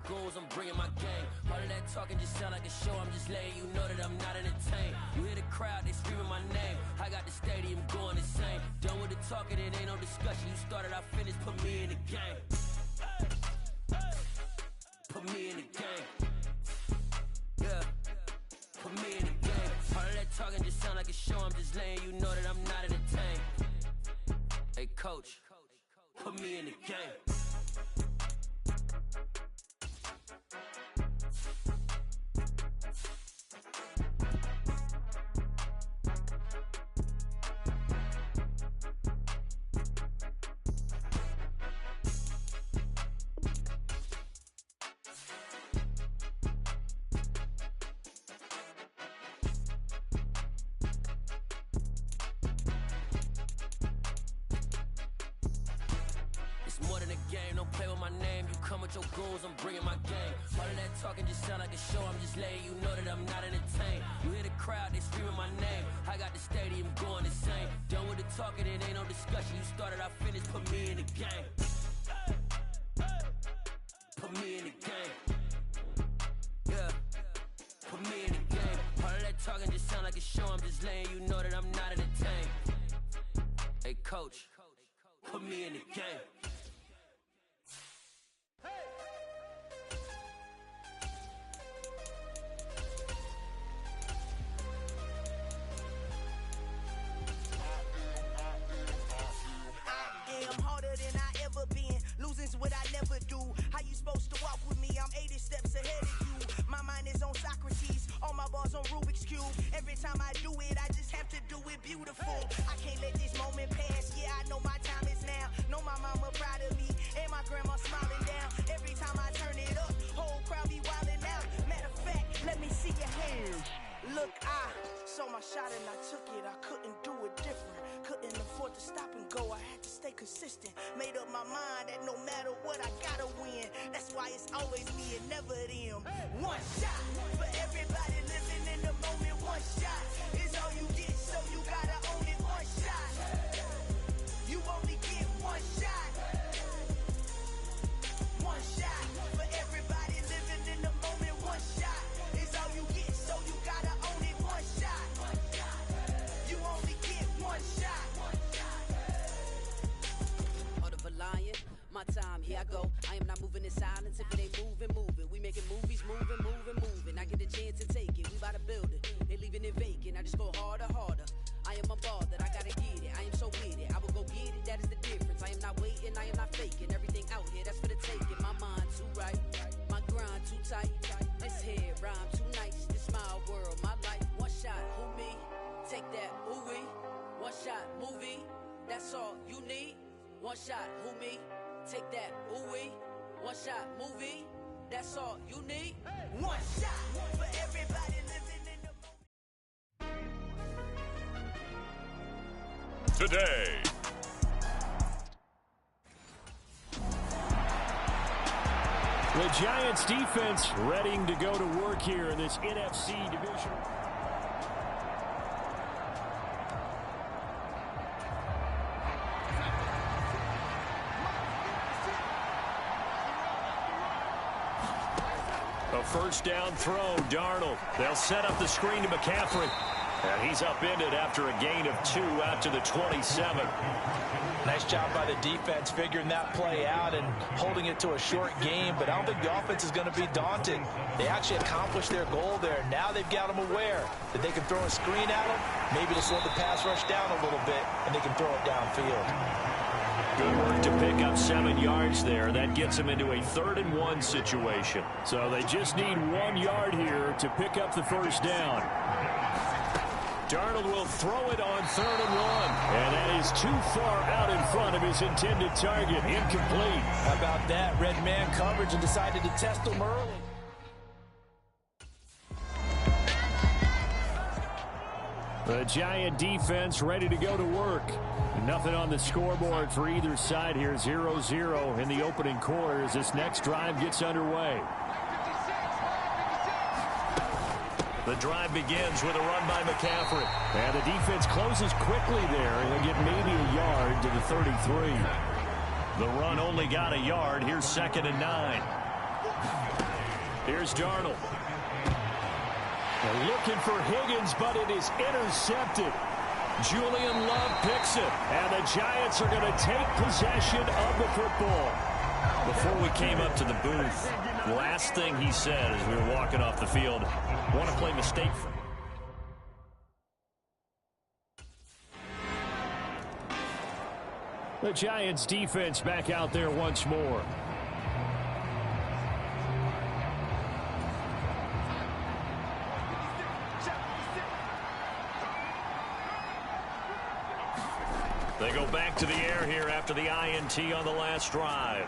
goals, I'm bringing my gang. All of that talking just sound like a show. I'm just letting you know that I'm not entertained. You hear the crowd, they screaming my name. I got the stadium going insane. Done with the talking, it ain't no discussion. You started, I finished, put me in the game. Put me in the game. Yeah, put me in the game. All of that talking just sound like a show. I'm just letting you know that I'm not entertained. Hey coach, put me in the game. More than a game, don't play with my name. You come with your goons, I'm bringing my game. All of that talking just sound like a show. I'm just letting you know that I'm not entertained. You hear the crowd, they screaming my name. I got the stadium going insane. Done with the talking, it ain't no discussion. You started, I finished, put me in the game. Put me in the game. Yeah, put me in the game. All of that talking just sound like a show. I'm just letting you know that I'm not entertained. Hey coach, put me in the game. Losing's what I never do. How you supposed to walk with me? I'm 80 steps ahead of you. My mind is on Socrates, all my bars on Rubik's Cube. Every time I do it, I just have to do it beautiful. I can't let this moment pass. Yeah, I know my time is now. Know my mama proud of me, and my grandma smiling down. Every time I turn it up, whole crowd be wilding out. Matter of fact, let me see your hands. Look, I saw my shot and I took it. I couldn't do it different. Couldn't afford to stop and go. I had to stay consistent. Made up my mind that no matter what, I gotta win. That's why it's always me and never them. One shot for everybody living in the moment. One shot is all you get, so you gotta own it. One shot. You only get one shot. One shot for everybody living in the moment. One shot is all you get, so you gotta own it. One shot. You only get one shot. Heart of a lion, my time, here I go. I am not moving in silence. If it ain't moving, moving. We making movies, moving, moving, moving. I get a chance to take it. We about to build it. They leaving it vacant. I just go harder, harder. I am a ball that I gotta get it. I am so with it. I will go get it. That is the difference. I am not waiting. I am not faking. Everything out here, that's for the taking. My mind too right. My grind too tight. This head rhyme too nice. This my world, my life. One shot, who me? Take that, ooh wee. One shot, movie. That's all you need. One shot, who me? Take that, ooh wee. One shot, movie. That's all you need. One shot for everybody living in the moment. Today. The Giants defense ready to go to work here in this NFC division. A first down throw, Darnold. They'll set up the screen to McCaffrey. And he's upended after a gain of 2 out to the 27. Nice job by the defense figuring that play out and holding it to a short game, but I don't think the offense is going to be daunting. They actually accomplished their goal there. Now they've got them aware that they can throw a screen at them, maybe to slow the pass rush down a little bit, and they can throw it downfield. Good work to pick up 7 yards there. That gets them into a 3rd-and-1 situation. So they just need 1 yard here to pick up the first down. Darnold will throw it on 3rd and 1. And that is too far out in front of his intended target. Incomplete. How about that? Red man coverage and decided to test him early. The Giant defense ready to go to work. Nothing on the scoreboard for either side here. 0-0 in the opening quarter as this next drive gets underway. The drive begins with a run by McCaffrey. And the defense closes quickly there. And they get maybe a yard to the 33. The run only got a yard. Here's 2nd and 9. Here's Darnold. They're looking for Higgins, but it is intercepted. Julian Love picks it, and the Giants are going to take possession of the football. Before we came up to the booth, last thing he said as we were walking off the field, want to play mistake-free. The Giants defense back out there once more. They go back to the air here after the INT on the last drive.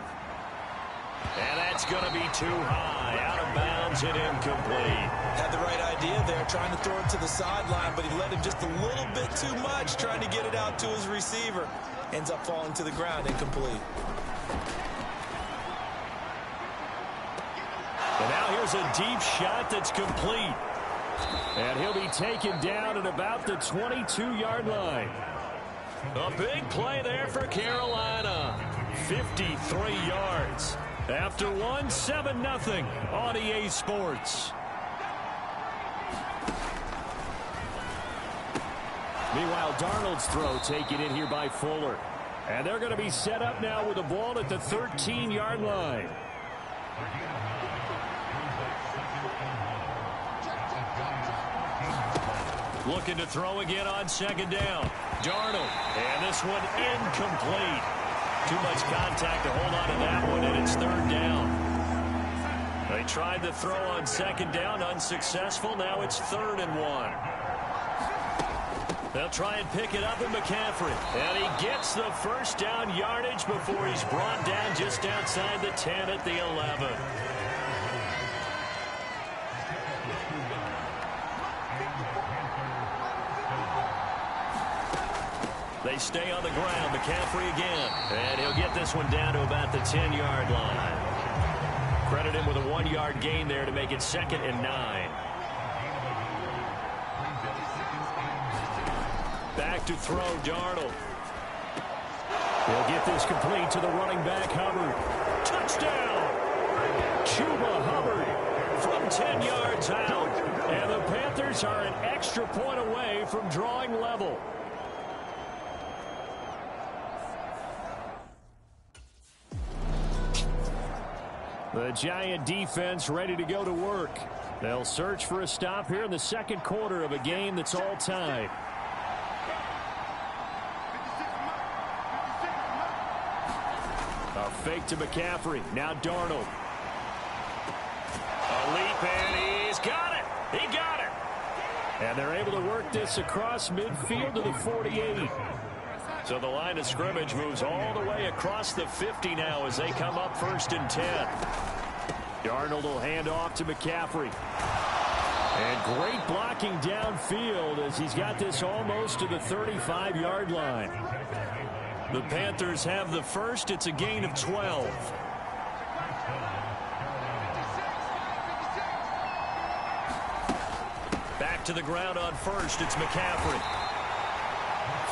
And that's going to be too high. Out of bounds and incomplete. Had the right idea there, trying to throw it to the sideline, but he let him just a little bit too much, trying to get it out to his receiver. Ends up falling to the ground, incomplete. And now here's a deep shot that's complete. And he'll be taken down at about the 22-yard line. A big play there for Carolina. 53 yards. After one, 7-0 on EA Sports. Meanwhile, Darnold's throw taken in here by Fuller. And they're going to be set up now with the ball at the 13-yard line. Looking to throw again on second down. Darnold. And this one incomplete. Too much contact to hold on to that one, and it's third down. They tried to throw on second down, unsuccessful. Now it's 3rd and 1. They'll try and pick it up with McCaffrey. And he gets the first down yardage before he's brought down just outside the 10 at the 11. They stay on the ground. McCaffrey again. And he'll get this one down to about the 10-yard line. Credit him with a 1-yard gain there to make it 2nd and 9. Back to throw, Darnold. He'll get this complete to the running back, Hubbard. Touchdown! Chuba Hubbard from 10 yards out. And the Panthers are an extra point away from drawing level. The Giant defense ready to go to work. They'll search for a stop here in the second quarter of a game that's all tied. A fake to McCaffrey. Now Darnold. A leap, and he's got it. He got it. And they're able to work this across midfield to the 48. So the line of scrimmage moves all the way across the 50 now as they come up 1st and 10. Darnold will hand off to McCaffrey. And great blocking downfield as he's got this almost to the 35-yard line. The Panthers have the first. It's a gain of 12. Back to the ground on first. It's McCaffrey.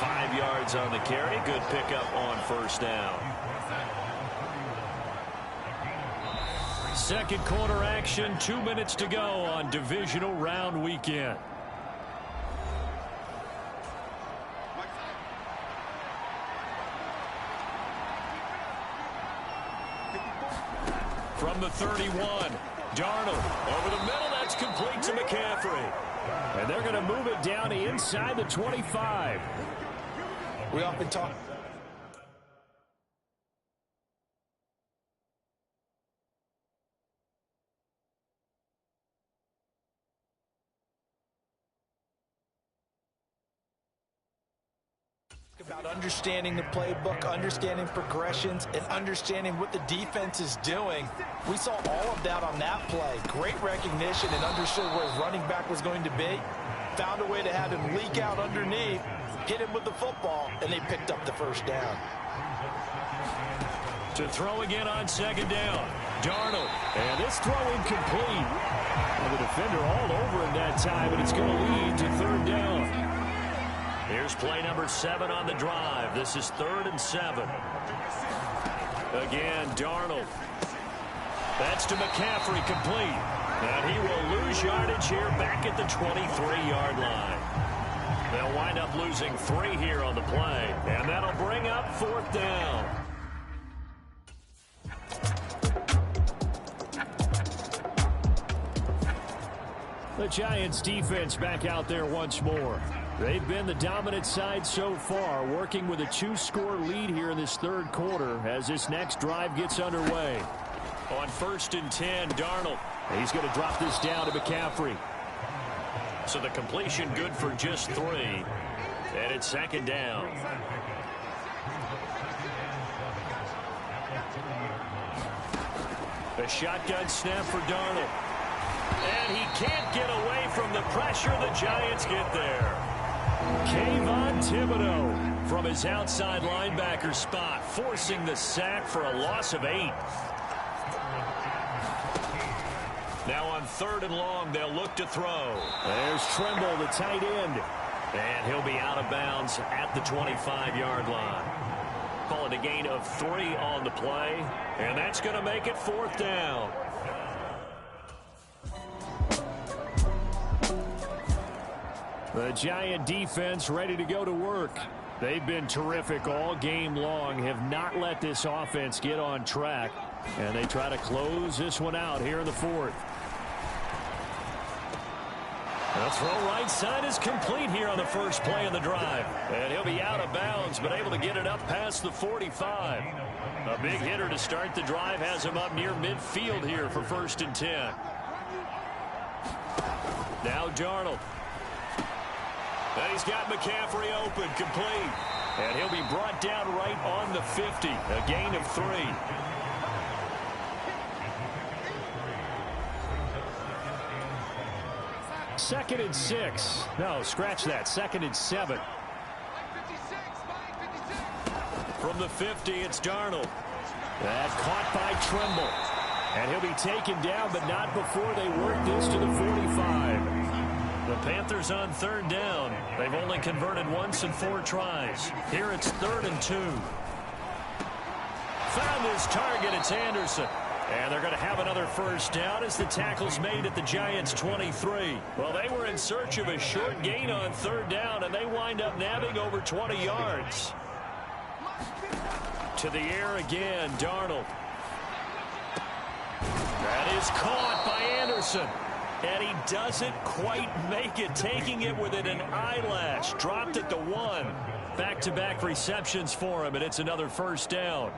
5 yards on the carry. Good pickup on first down. Second quarter action. 2 minutes to go on divisional round weekend. From the 31, Darnold over the middle. That's complete to McCaffrey. And they're going to move it down inside the 25. We often talk. About understanding the playbook, understanding progressions, and understanding what the defense is doing. We saw all of that on that play. Great recognition and understood where his running back was going to be. Found a way to have him leak out underneath, hit him with the football, and they picked up the first down. To throw again on second down. Darnold. And this throw incomplete. And the defender all over him that time, and it's going to lead to 3rd down. Here's play number 7 on the drive. This is 3rd and 7. Again, Darnold. That's to McCaffrey, complete. And he will lose yardage here back at the 23-yard line. They'll wind up losing 3 here on the play. And that'll bring up 4th down. The Giants defense back out there once more. They've been the dominant side so far, working with a 2-score lead here in this 3rd quarter as this next drive gets underway. On 1st and 10, Darnold. He's going to drop this down to McCaffrey. So the completion good for just 3. And it's 2nd down. A shotgun snap for Darnold. And he can't get away from the pressure. The Giants get there. Kayvon Thibodeau from his outside linebacker spot, forcing the sack for a loss of 8. Now on 3rd and long, they'll look to throw. There's Trimble, the tight end. And he'll be out of bounds at the 25-yard line. Call it a gain of 3 on the play. And that's going to make it 4th down. The Giant defense ready to go to work. They've been terrific all game long, have not let this offense get on track. And they try to close this one out here in the 4th. The throw right side is complete here on the first play of the drive. And he'll be out of bounds, but able to get it up past the 45. A big hitter to start the drive has him up near midfield here for 1st and 10. Now Darnold. And he's got McCaffrey open, complete. And he'll be brought down right on the 50. A gain of 3. Second and 6. No, scratch that. 2nd and 7. From the 50, it's Darnold. That caught by Trimble. And he'll be taken down, but not before they work this to the 45. The Panthers on 3rd down. They've only converted once in 4 tries. Here it's 3rd and 2. Found his target. It's Anderson. And they're going to have another 1st down as the tackle's made at the Giants' 23. Well, they were in search of a short gain on 3rd down, and they wind up nabbing over 20 yards. To the air again, Darnold. That is caught by Anderson. And he doesn't quite make it, taking it within an eyelash. Dropped at the 1. Back-to-back receptions for him, and it's another 1st down.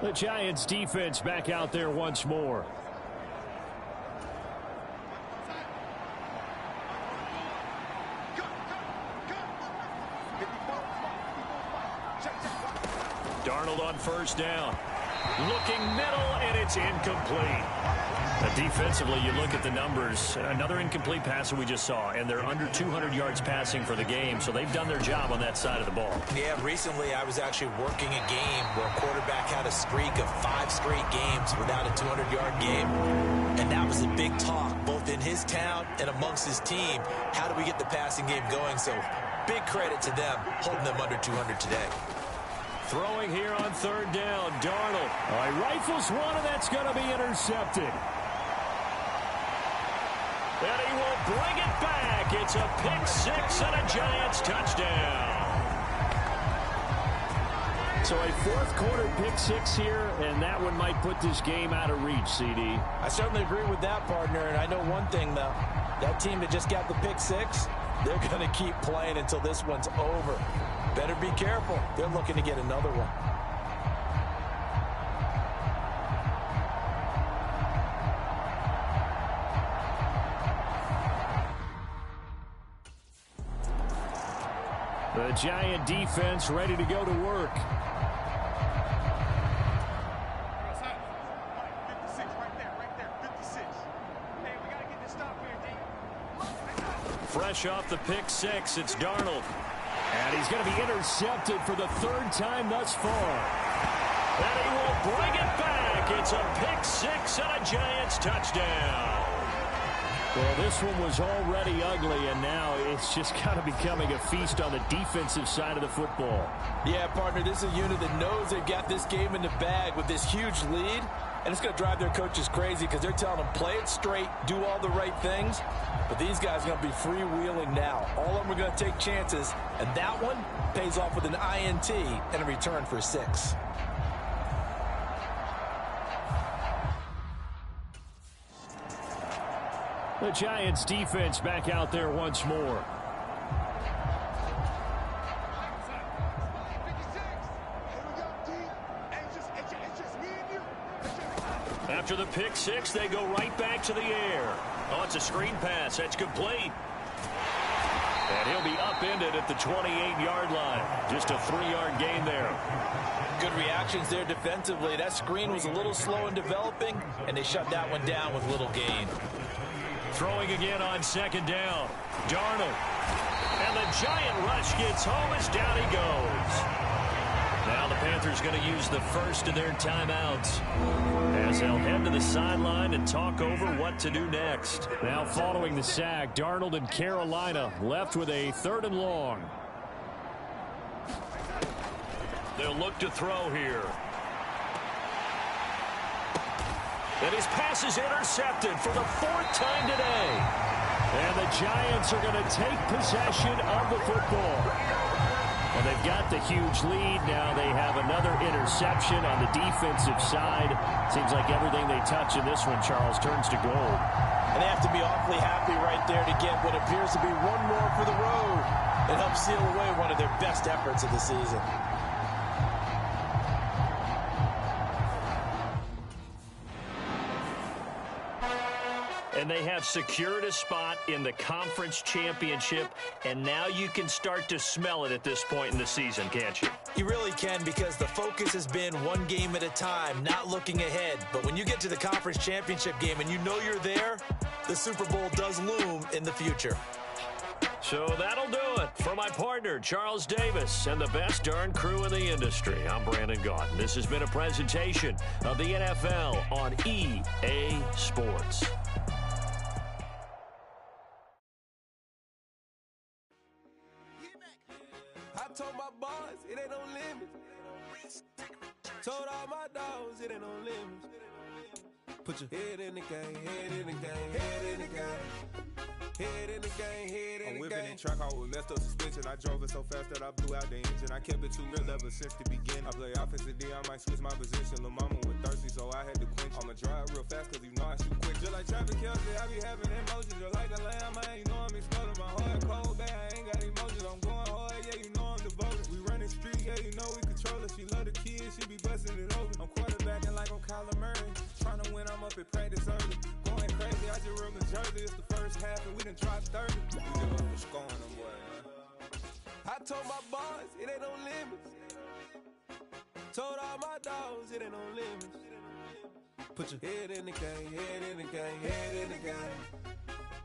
The Giants defense back out there once more. Darnold on 1st down. Looking middle, and it's incomplete. Defensively, you look at the numbers. Another incomplete pass that we just saw, and they're under 200 yards passing for the game, so they've done their job on that side of the ball. Yeah, recently I was actually working a game where a quarterback had a streak of 5 straight games without a 200-yard game, and that was a big talk, both in his town and amongst his team. How do we get the passing game going? So big credit to them, holding them under 200 today. Throwing here on 3rd down, Darnold. All right, rifles one, and that's going to be intercepted. And he will bring it back. It's a pick-6 and a Giants touchdown. So a 4th quarter pick-6 here, and that one might put this game out of reach, CD. I certainly agree with that, partner, and I know one thing, though. That team that just got the pick-6, they're going to keep playing until this one's over. Better be careful. They're looking to get another one. The Giant defense ready to go to work. Fresh off the pick-6, it's Darnold. And he's going to be intercepted for the 3rd time thus far. And he will bring it back. It's a pick-6 and a Giants touchdown. Well, this one was already ugly, and now it's just kind of becoming a feast on the defensive side of the football. Yeah, partner, this is a unit that knows they've got this game in the bag with this huge lead, and it's going to drive their coaches crazy because they're telling them, play it straight, do all the right things, but these guys are going to be freewheeling now. All of them are going to take chances, and that one pays off with an INT and a return for 6. The Giants defense back out there once more. After the pick six, they go right back to the air. Oh, it's a screen pass. That's complete. And he'll be upended at the 28-yard line. Just a 3-yard gain there. Good reactions there defensively. That screen was a little slow in developing, and they shut that one down with little gain. Throwing again on second down. Darnold. And the giant rush gets home as down he goes. Now the Panthers going to use the first of their timeouts as they'll head to the sideline and talk over what to do next. Now following the sack, Darnold and Carolina left with a 3rd and long. They'll look to throw here. And his pass is intercepted for the 4th time today. And the Giants are going to take possession of the football. Well, they've got the huge lead. Now they have another interception on the defensive side. Seems like everything they touch in this one, Charles, turns to gold. And they have to be awfully happy right there to get what appears to be one more for the road. It helps seal away one of their best efforts of the season. And they have secured a spot in the conference championship, and now you can start to smell it at this point in the season, can't you? You really can, because the focus has been one game at a time, not looking ahead. But when you get to the conference championship game and you know you're there, the Super Bowl does loom in the future. So that'll do it. For my partner, Charles Davis, and the best darn crew in the industry, I'm Brandon Gaudin. This has been a presentation of the NFL on EA Sports. I told my boys it ain't no limits. Told all my dogs it ain't no limits. Put your head in the game, head in the game, head in the game. Head in the game, head in the game. I'm whipping in track out with messed up suspension. I drove it so fast that I blew out the engine. I kept it too real ever since the beginning. I play offensive D, I might switch my position. Lil' mama was thirsty, so I had to quench. I'ma drive real fast, cause you know I shoot quick. Just like traffic Kelsey, I be having emotions. Just like a lamb, man, you know I'm exploding. My heart cold, bad, I ain't got emotions. I'm going hard, yeah, you know I'm devoted. We running street, yeah, you know we control it. She love the kids, she be busting it open. I'm quarterbacking like I'm Kyler Murray. Trying to win, I'm up at practice early. Going crazy, I just ripped the jersey. It's the first half, and we done dropped 30. We give up for scoring them, boy, man. I told my boys it ain't no limits. Told all my dogs it ain't no limits. Put your head in the game, head in the game, head in the game.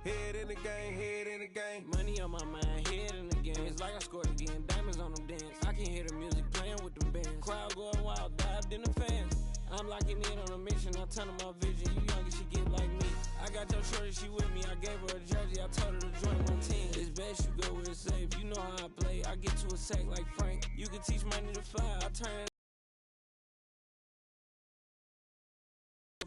Head in the game, head in the game. Money on my mind, head in the game. It's like I scored again, diamonds on them dance. I can hear the music playing with them bands. Crowd going wild, dived in the fans. I'm locking in on a mission, I tell her my vision. You young and she get like me. I got your shorty, she with me. I gave her a jersey, I told her to join my team. It's best you go where it's safe. You know how I play. I get to a sack like Frank. You can teach money to fly. I turn it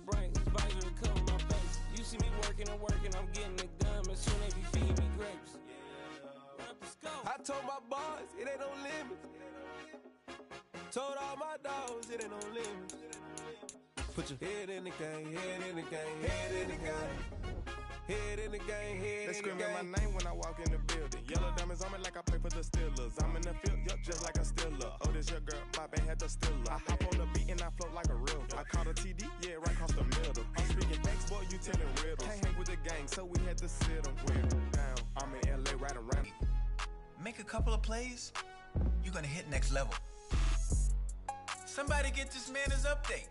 brain. Visor to cover my face. You see me working and working, I'm getting it done. As soon as they be feeding me grapes. I told my boys it ain't no limits. Told all my dogs it ain't no limits. Put your head in the game, head in the game, head in the game. Head in the game, head in the game. They screaming my name when I walk in the building. Yellow diamonds on me like I play for the Steelers. I'm in the field, yup, just like a Steeler. Oh, this your girl, my band had the Steeler. I hop on the beat and I float like a real. I caught a TD, yeah, right across the middle. I'm speaking thanks, boy, you telling riddles. Can't hang with the gang, so we had to sit them down. I'm in LA right around. Make a couple of plays, you're gonna hit next level. Somebody get this man his update.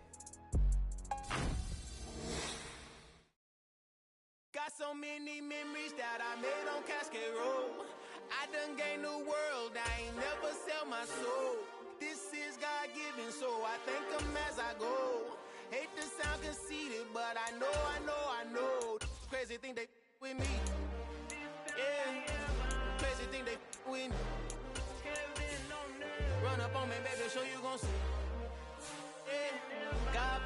Got so many memories that I made on Cascade Road. I done gained the world, I ain't never sell my soul. This is God-given, so I thank him as I go. Hate to sound conceited, but I know. Crazy think they with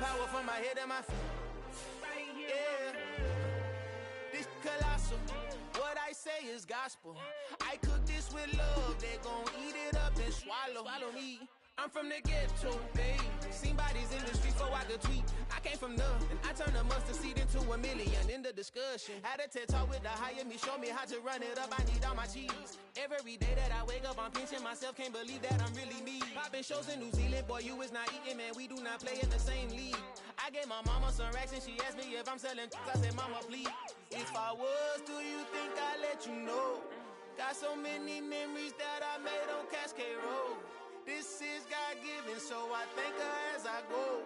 power from my head and my feet. Yeah. This colossal. What I say is gospel. I cook this with love. They gon' eat it up and swallow me. I'm from the ghetto, babe. Seen bodies in the streets before I could tweet. I came from nothing. I turned a mustard seed into $1 million in the discussion. Had a TED talk with the higher me, show me how to run it up. I need all my cheese. Every day that I wake up, I'm pinching myself. Can't believe that I'm really me. Popping shows in New Zealand, boy, you is not eating, man. We do not play in the same league. I gave my mama some racks and she asked me if I'm selling. I said, mama, please. If I was, do you think I'd let you know? Got so many memories that I made on Cascade Road. This is God-given, so I thank her as I go.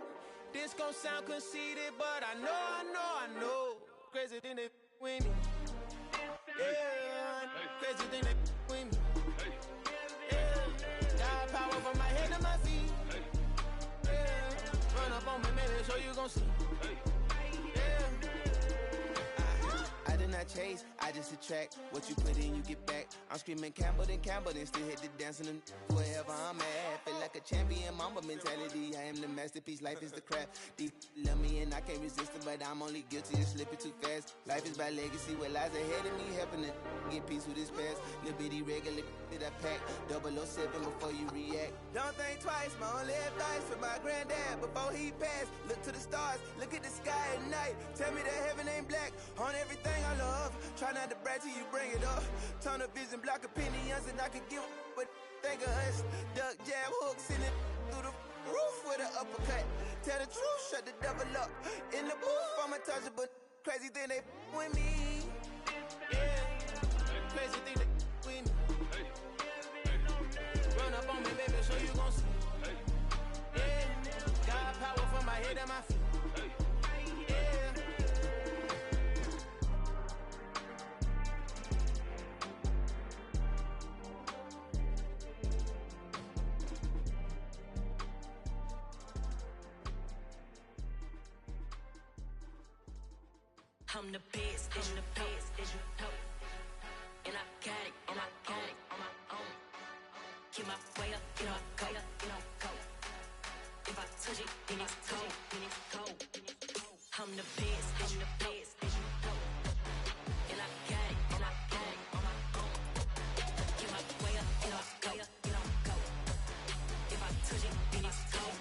This gon' sound conceited, but I know. Crazy thing they with me. Yeah, crazy thing they with me. Yeah, got power from my head to my feet. Yeah, run up on me, maybe so you gon' see. Yeah. I did not chase, I just attract. What you put in, you get back. I'm screaming Campbell, then still hit the dancing and wherever I'm at. Feel like a champion, mamba mentality. I am the masterpiece, life is the crap. These love me and I can't resist it, but I'm only guilty of slipping too fast. Life is by legacy, what lies ahead of me, helping to get peace with this past. Little bitty regular that I pack, 007 before you react. Don't think twice, my only advice for my granddad before he passed. Look to the stars, look at the sky at night. Tell me that heaven ain't black on everything I love. Try not to brag till you bring it up. Tunnel vision, block opinions, and I could give but think of us. Duck, jab, hooks in it through the roof with an uppercut. Tell the truth, shut the devil up. In the booth, I'm untouchable. Crazy thing they with me. Yeah, crazy thing they with me. Run up on me, baby, so you gon' see. Yeah, got power from my head and my feet. I'm the best, as you know. And I got it, on my own. Keep my way up, you know, go. If I touch it, then it's cold. I'm the best, as you know. And I got it, on my own. Keep my way up, you know, go. If I touch it, then it's cold.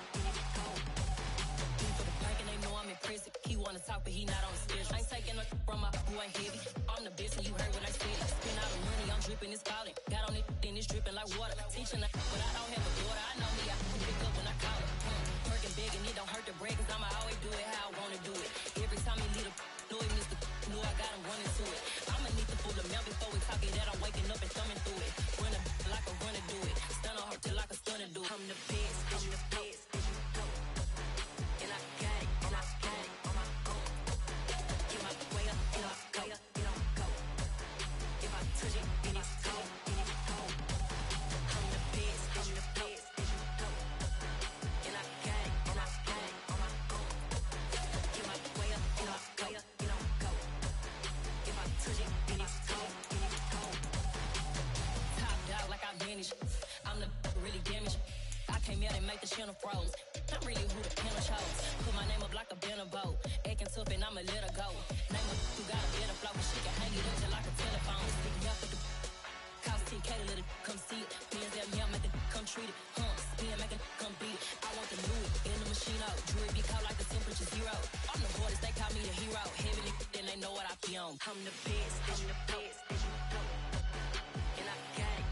For the bank and they know I'm impressive. He wanna talk, but he not on the schedule. I ain't taking no from my who ain't heavy. I'm the best and you heard what I said. Spend all the money, I'm dripping, it's falling. Got on it, then it's dripping like water. Teaching but I don't have a daughter. I know me, I can pick up when I call it. Working big and it don't hurt to break, cause I'ma always do it how I wanna do it. Every time he lead a know it, Mr. Know I got him running to it. I'ma need to pull the mail before we talk it that I'm waking up and thumbing through it. Run like a runner do it. Stun on her till like a stunner do it. I'm the best, and I got it, on my own. Get my way up, you know, go. If I touch it, then it's cold. I'm the best, and I got it, on my own. Get my way up, you know, go. If I touch it, then it's cold. Top dog like I vanished. I'm the really damaged. I came out and make the channel froze. I'm really who the piano chose. Put my name up like a banner boat. Acting tough and I'ma let her go. Name her who got a better flow. She can hang it up just like a telephone. Stick me up with the cost 10K to let it come see it. Bands that yeah, make it come treat it. Spin, make it come beat it. I want the new in the machine out. Jewelry be caught like the temperature 0. I'm the hardest, they call me the hero. Heavily, then they know what I be on. I'm the best, and I got it,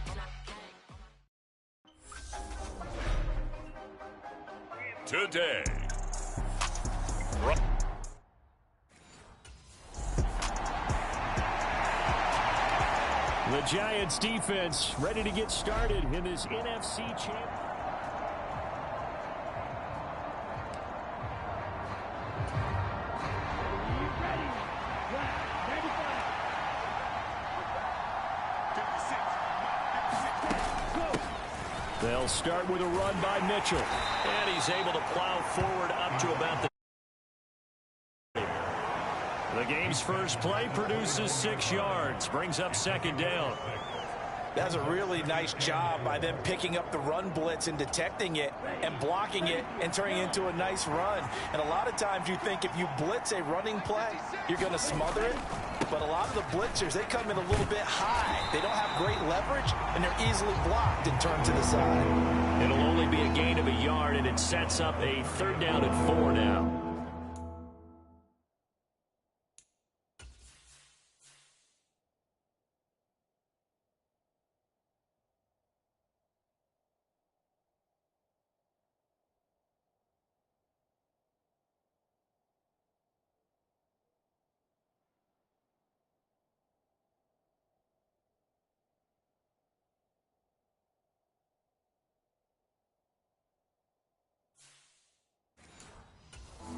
Today. The Giants defense ready to get started in this NFC Championship. They'll start with a run by Mitchell. And he's able to plow forward up to about the game's first play produces 6 yards. Brings up second down. That's a really nice job by them picking up the run blitz and detecting it and blocking it and turning it into a nice run. And a lot of times you think if you blitz a running play, you're going to smother it. But a lot of the blitzers, they come in a little bit high. They don't have great leverage, and they're easily blocked and turned to the side. It'll only be a gain of a yard, and it sets up a 3rd down and 4 now.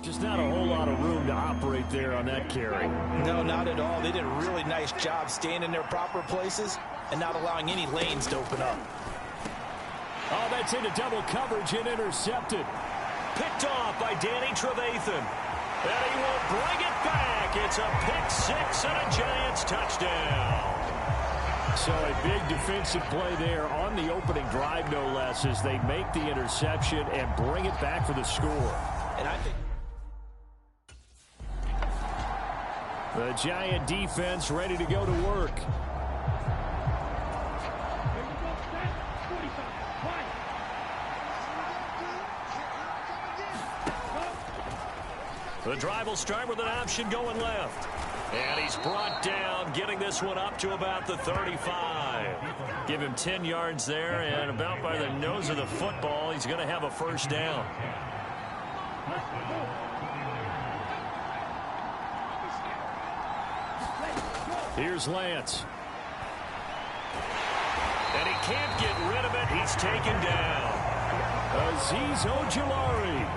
Just not a whole lot of room to operate there on that carry. No, not at all. They did a really nice job staying in their proper places and not allowing any lanes to open up. Oh, that's into double coverage and intercepted. Picked off by Danny Trevathan. And he will bring it back. It's a pick-6 and a Giants touchdown. So a big defensive play there on the opening drive, no less, as they make the interception and bring it back for the score. And I think the Giant defense ready to go to work. The drive will start with an option going left. And he's brought down, getting this one up to about the 35. Give him 10 yards there, and about by the nose of the football, he's going to have a 1st down. Here's Lance. And he can't get rid of it. He's taken down. Azeez Ojulari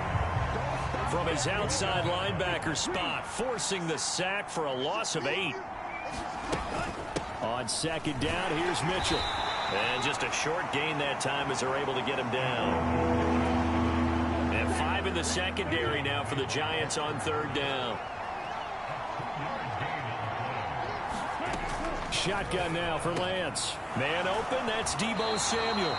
from his outside linebacker spot, forcing the sack for a loss of 8. On 2nd down, here's Mitchell. And just a short gain that time as they're able to get him down. And 5 in the secondary now for the Giants on 3rd down. Shotgun now for Lance. Man open, that's Deebo Samuel.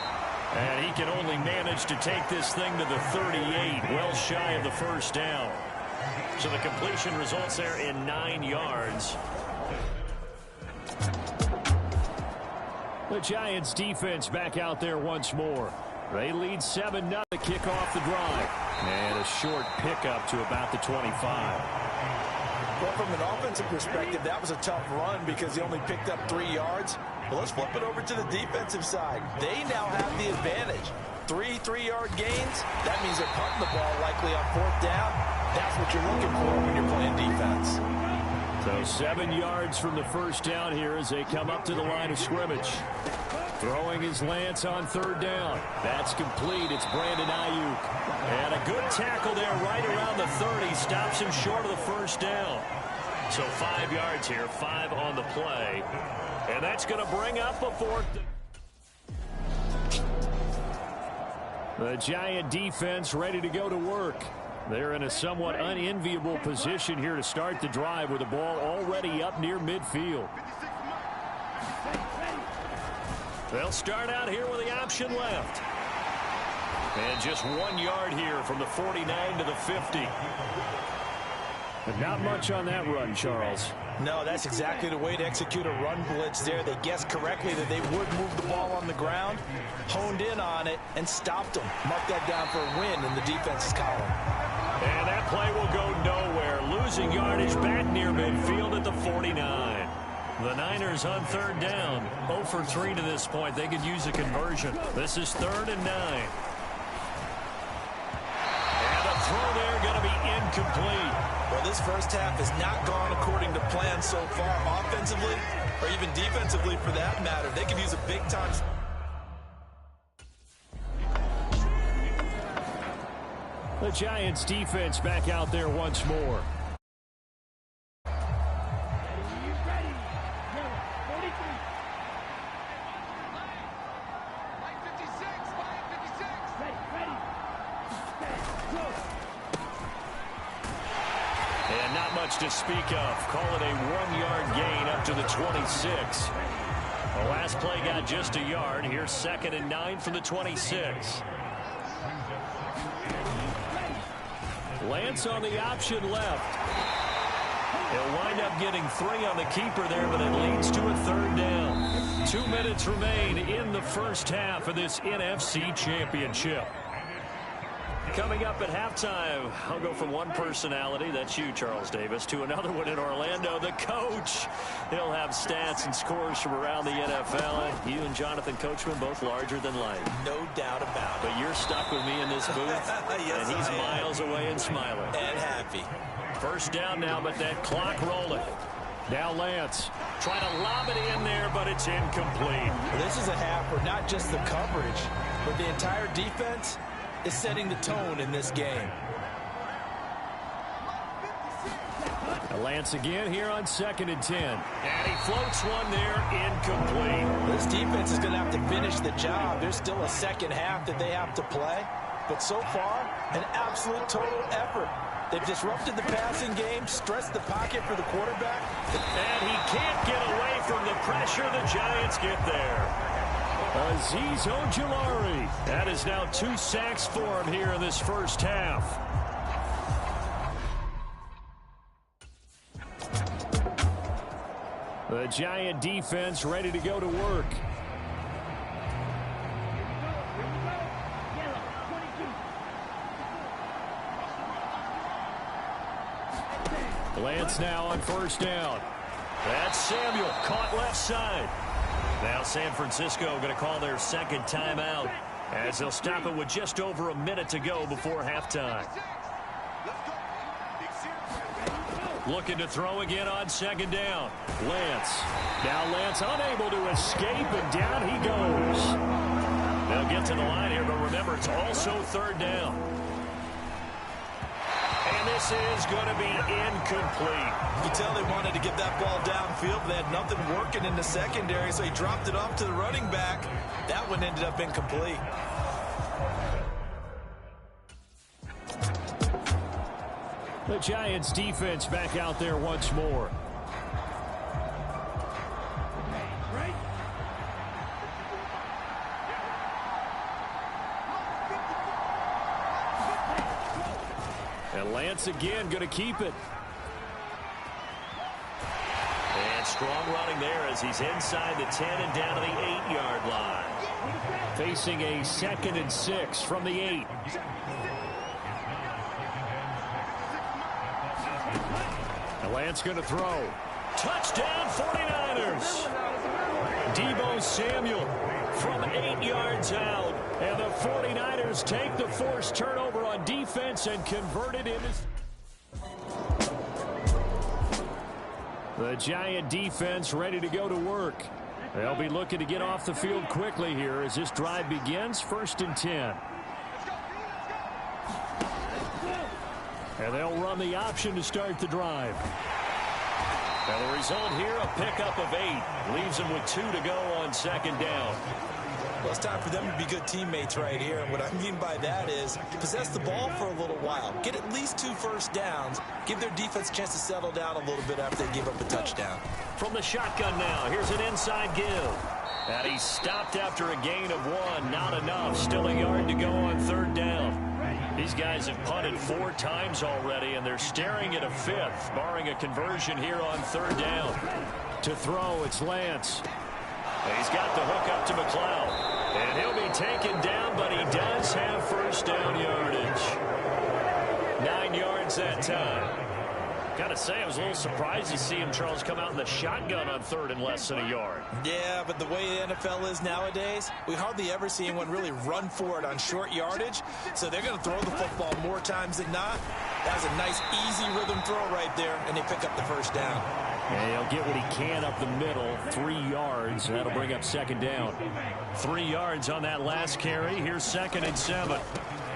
And he can only manage to take this thing to the 38, well shy of the 1st down. So the completion results there in 9 yards. The Giants defense back out there once more. They lead 7-0 to kick off the drive. And a short pickup to about the 25. Well, from an offensive perspective, that was a tough run because he only picked up 3 yards. Well, let's flip it over to the defensive side. They now have the advantage. 3 3-yard gains. That means they're punting the ball likely on 4th down. That's what you're looking for when you're playing defense. So 7 yards from the 1st down here as they come up to the line of scrimmage. Throwing his Lance on 3rd down. That's complete. It's Brandon Ayuk. And a good tackle there right around the 30. Stops him short of the 1st down. So 5 yards here, 5 on the play. And that's going to bring up a 4th. The Giant defense ready to go to work. They're in a somewhat unenviable position here to start the drive with the ball already up near midfield. They'll start out here with the option left. And just 1 yard here from the 49 to the 50. But not much on that run, Charles. No, that's exactly the way to execute a run blitz there. They guessed correctly that they would move the ball on the ground, honed in on it, and stopped them. Mark that down for a win in the defense's column. And that play will go nowhere. Losing yardage back near midfield at the 49. The Niners on 3rd down. 0 for 3 to this point. They could use a conversion. This is 3rd and 9. And the throw there going to be incomplete. Well, this first half has not gone according to plan so far, offensively or even defensively for that matter. They could use a big-time. The Giants defense back out there once more. To speak of. Call it a 1 yard gain up to the 26. The last play got just a yard. Here's 2nd and 9 from the 26. Lance on the option left. He'll wind up getting 3 on the keeper there, but it leads to a 3rd down. 2 minutes remain in the first half of this NFC Championship. Coming up at halftime, I'll go from one personality, that's you, Charles Davis, to another one in Orlando, the coach. He'll have stats and scores from around the NFL. You and Jonathan Coachman both larger than life. No doubt about it. But you're stuck with me in this booth, yes, and he's miles away and smiling. And happy. First down now, but that clock rolling. Now Lance trying to lob it in there, but it's incomplete. Well, this is a half where not just the coverage, but the entire defense is setting the tone in this game. Lance again here on 2nd and 10. And he floats one there, incomplete. This defense is going to have to finish the job. There's still a second half that they have to play. But so far, an absolute total effort. They've disrupted the passing game, stressed the pocket for the quarterback. And he can't get away from the pressure. The Giants get there. Azeez Ojulari. That is now 2 sacks for him here in this first half. The Giant defense ready to go to work. Lance now on 1st down. That's Samuel caught left side. Now San Francisco going to call their 2nd timeout as they'll stop it with just over a minute to go before halftime. Looking to throw again on 2nd down. Lance. Now Lance unable to escape, and down he goes. They'll get to the line here, but remember, it's also 3rd down. And this is going to be incomplete. You tell they wanted to get that ball downfield. They had nothing working in the secondary, so he dropped it off to the running back. That one ended up incomplete. The Giants defense back out there once more. And Lance again going to keep it. And strong running there as he's inside the 10 and down to the 8-yard line. Facing a 2nd and 6 from the 8. And Lance going to throw. Touchdown 49ers. Deebo Samuel from 8 yards out. And the 49ers take the forced turnover on defense and convert it into... The Giant defense ready to go to work. They'll be looking to get off the field quickly here as this drive begins. 1st and 10. And they'll run the option to start the drive. And the result here, a pickup of 8. Leaves them with 2 to go on 2nd down. Well, it's time for them to be good teammates right here. And what I mean by that is possess the ball for a little while. Get at least 2 first downs. Give their defense a chance to settle down a little bit after they give up a touchdown. From the shotgun now, here's an inside give. And he's stopped after a gain of 1. Not enough. Still a yard to go on 3rd down. These guys have punted 4 times already, and they're staring at a 5th, barring a conversion here on 3rd down. To throw, it's Lance. He's got the hook up to McLeod. And he'll be taken down, but he does have first down yardage. 9 yards that time. Got to say, I was a little surprised to see him, Charles, come out in the shotgun on 3rd and less than a yard. Yeah, but the way the NFL is nowadays, we hardly ever see anyone really run for it on short yardage. So they're going to throw the football more times than not. That was a nice, easy rhythm throw right there, and they pick up the first down. Yeah, he'll get what he can up the middle. 3 yards. That'll bring up 2nd down. 3 yards on that last carry. Here's 2nd and 7.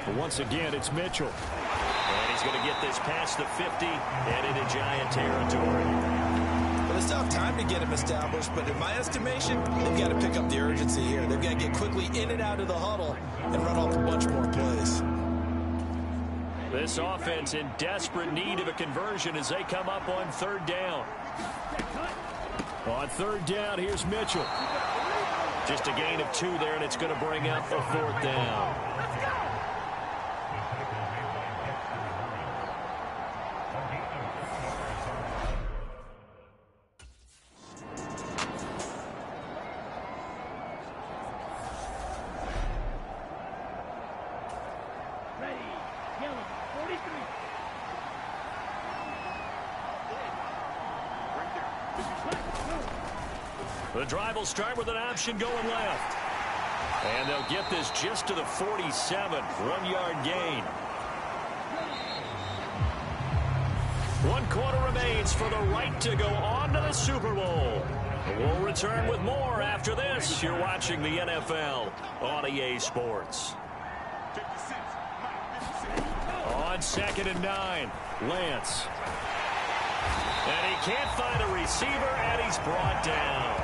But once again, it's Mitchell. And he's going to get this past the 50 and into Giant territory. Well, they still have time to get him established, but in my estimation, they've got to pick up the urgency here. They've got to get quickly in and out of the huddle and run off a bunch more plays. This offense in desperate need of a conversion as they come up on 3rd down. On 3rd down, here's Mitchell. Just a gain of 2 there, and it's going to bring up a 4th down. The drive will start with an option going left. And they'll get this just to the 47. 1-yard gain. 1 quarter remains for the right to go on to the Super Bowl. We'll return with more after this. You're watching the NFL on EA Sports. On 2nd and 9, Lance. And he can't find a receiver, and he's brought down.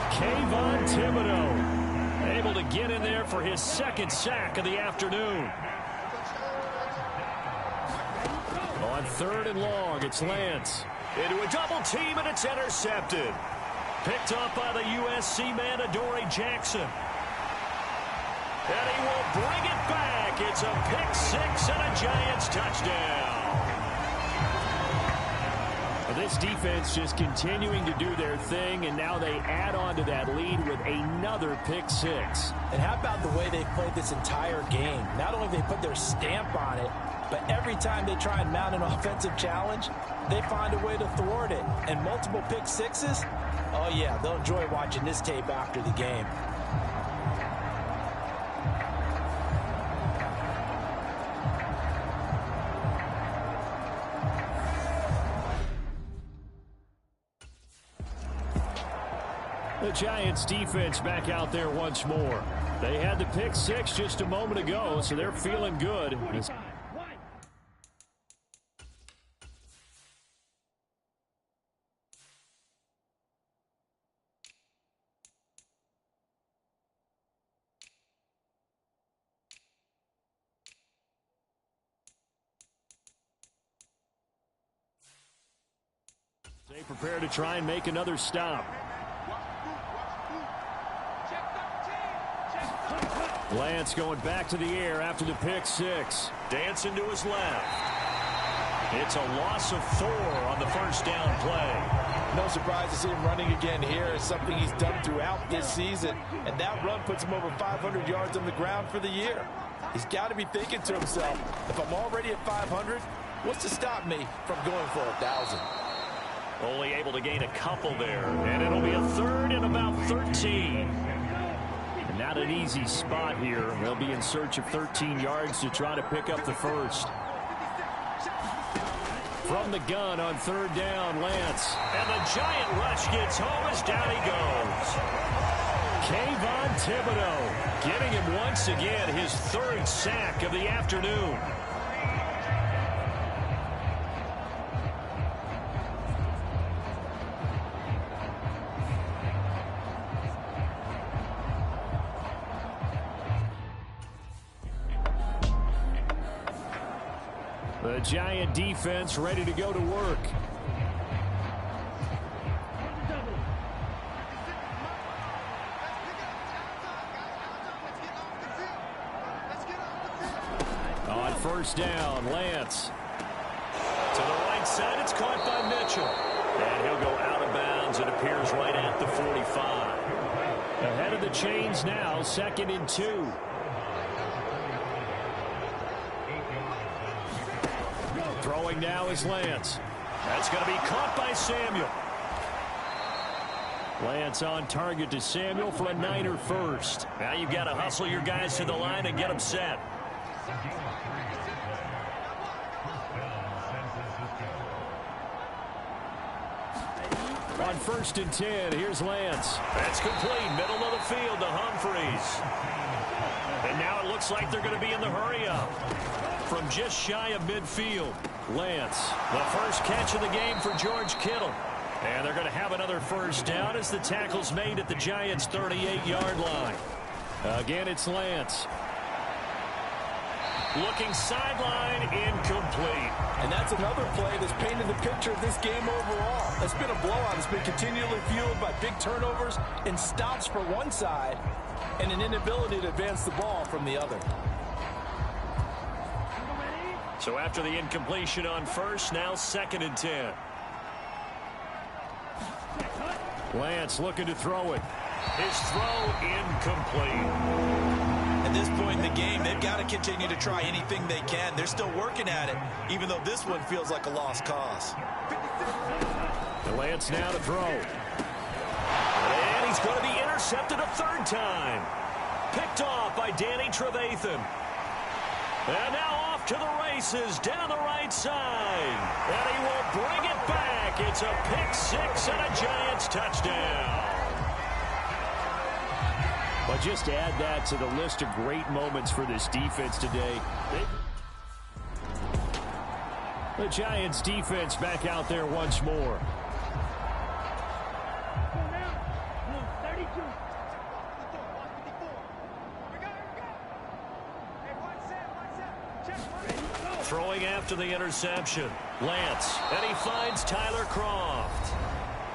Kayvon Thibodeau able to get in there for his 2nd sack of the afternoon. On 3rd and long, it's Lance. Into a double team, and it's intercepted. Picked up by the USC man, Adoree Jackson. And he will bring it back. It's a pick 6 and a Giants touchdown. This defense just continuing to do their thing, and now they add on to that lead with another pick 6. And how about the way they've played this entire game? Not only have they put their stamp on it, but every time they try and mount an offensive challenge, they find a way to thwart it. And multiple pick 6s, oh yeah, they'll enjoy watching this tape after the game. The Giants defense back out there once more. They had the pick 6 just a moment ago, so they're feeling good. They prepare to try and make another stop. Lance going back to the air after the pick 6. Dancing to his left. It's a loss of 4 on the 1st down play. No surprise to see him running again here. It's something he's done throughout this season. And that run puts him over 500 yards on the ground for the year. He's got to be thinking to himself, if I'm already at 500, what's to stop me from going for 1,000? Only able to gain a couple there. And it'll be a 3rd and about 13. Not an easy spot here. They'll be in search of 13 yards to try to pick up the 1st. From the gun on 3rd down, Lance. And the giant rush gets home as down he goes. Kayvon Thibodeau giving him once again his 3rd sack of the afternoon. The Giant defense ready to go to work. On 1st down, Lance. To the right side, it's caught by Mitchell. And he'll go out of bounds. It appears right at the 45. Ahead of the chains now, 2nd and 2. Throwing now is Lance. That's going to be caught by Samuel. Lance on target to Samuel for a Niner 1st. Now you've got to hustle your guys to the line and get them set. On 1st and 10, here's Lance. That's complete, middle of the field to Humphreys. And now it looks like they're going to be in the hurry-up. From just shy of midfield, Lance, the 1st catch of the game for George Kittle. And they're going to have another 1st down as the tackle's made at the Giants' 38-yard line. Again, it's Lance. Looking sideline, incomplete. And that's another play that's painted the picture of this game overall. It's been a blowout. It's been continually fueled by big turnovers and stops for one side and an inability to advance the ball from the other. So after the incompletion on first, now 2nd and 10. Lance looking to throw it. His throw incomplete. At this point in the game, they've got to continue to try anything they can. They're still working at it, even though this one feels like a lost cause. Lance now to throw. And he's going to be intercepted a 3rd time. Picked off by Danny Trevathan. And now off to the races down the right side. And he will bring it back. It's a pick 6 and a Giants touchdown. But just add that to the list of great moments for this defense today. The Giants defense back out there once more. Throwing after the interception. Lance, and he finds Tyler Kroft.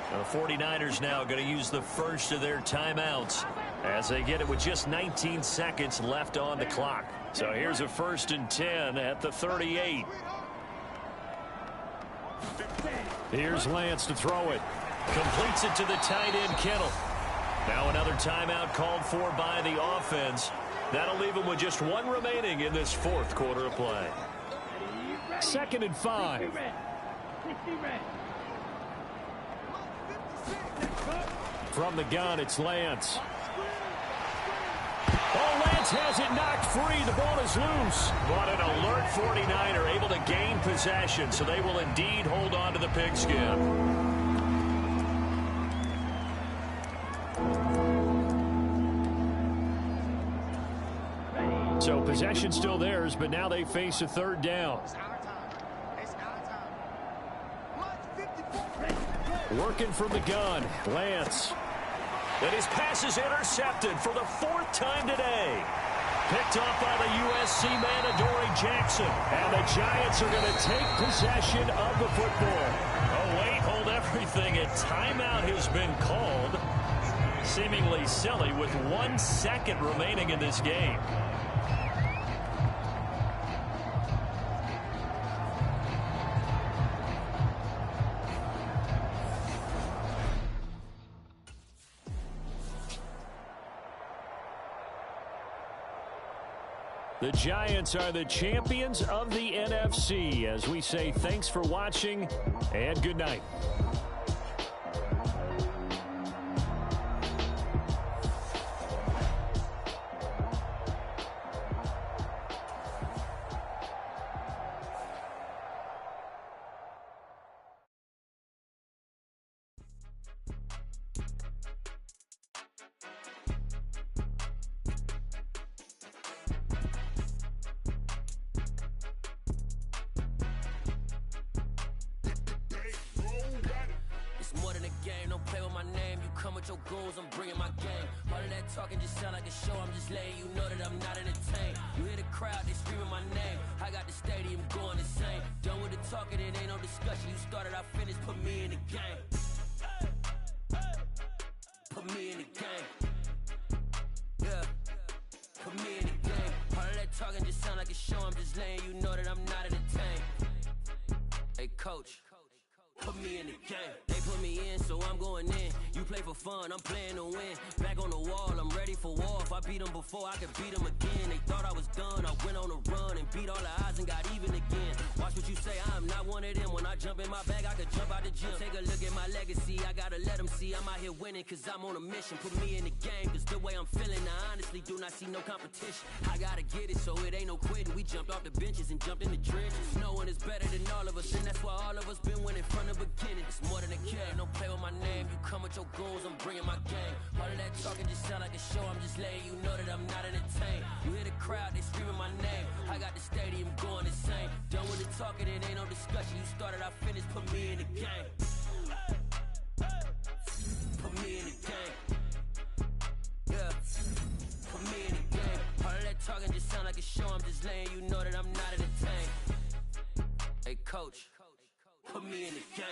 The 49ers now going to use the first of their timeouts as they get it with just 19 seconds left on the clock. So here's a 1st and 10 at the 38. Here's Lance to throw it. Completes it to the tight end, Kittle. Now another timeout called for by the offense. That'll leave them with just 1 remaining in this 4th quarter of play. 2nd and 5. From the gun, it's Lance. Oh, Lance has it knocked free. The ball is loose. But an alert 49er able to gain possession, so they will indeed hold on to the pigskin. So possession still theirs, but now they face a 3rd down. Working from the gun, Lance. And his pass is intercepted for the 4th time today. Picked off by the USC man, Adoree Jackson. And the Giants are going to take possession of the football. Oh, wait, hold everything. A timeout has been called. Seemingly silly with 1 second remaining in this game. The Giants are the champions of the NFC. As we say, thanks for watching and good night. Cause I'm on a mission, put me in the game. Cause the way I'm feeling, I honestly do not see no competition. I gotta get it, so it ain't no quitting. We jumped off the benches and jumped in the trenches. No one is better than all of us, and that's why all of us been winning from the beginning. It's more than a game, don't play with my name. You come with your goons, I'm bringing my game. All of that talking just sound like a show, I'm just letting you know that I'm not entertained. You hear the crowd, they screaming my name. I got the stadium going insane. Done with the talking, it ain't no discussion. You started, I finished, put me in the game. Put me in the game. Yeah. Put me in the game. All of that talking just sound like a show, I'm just just letting you know that I'm not entertained. Hey, coach, put me in the game.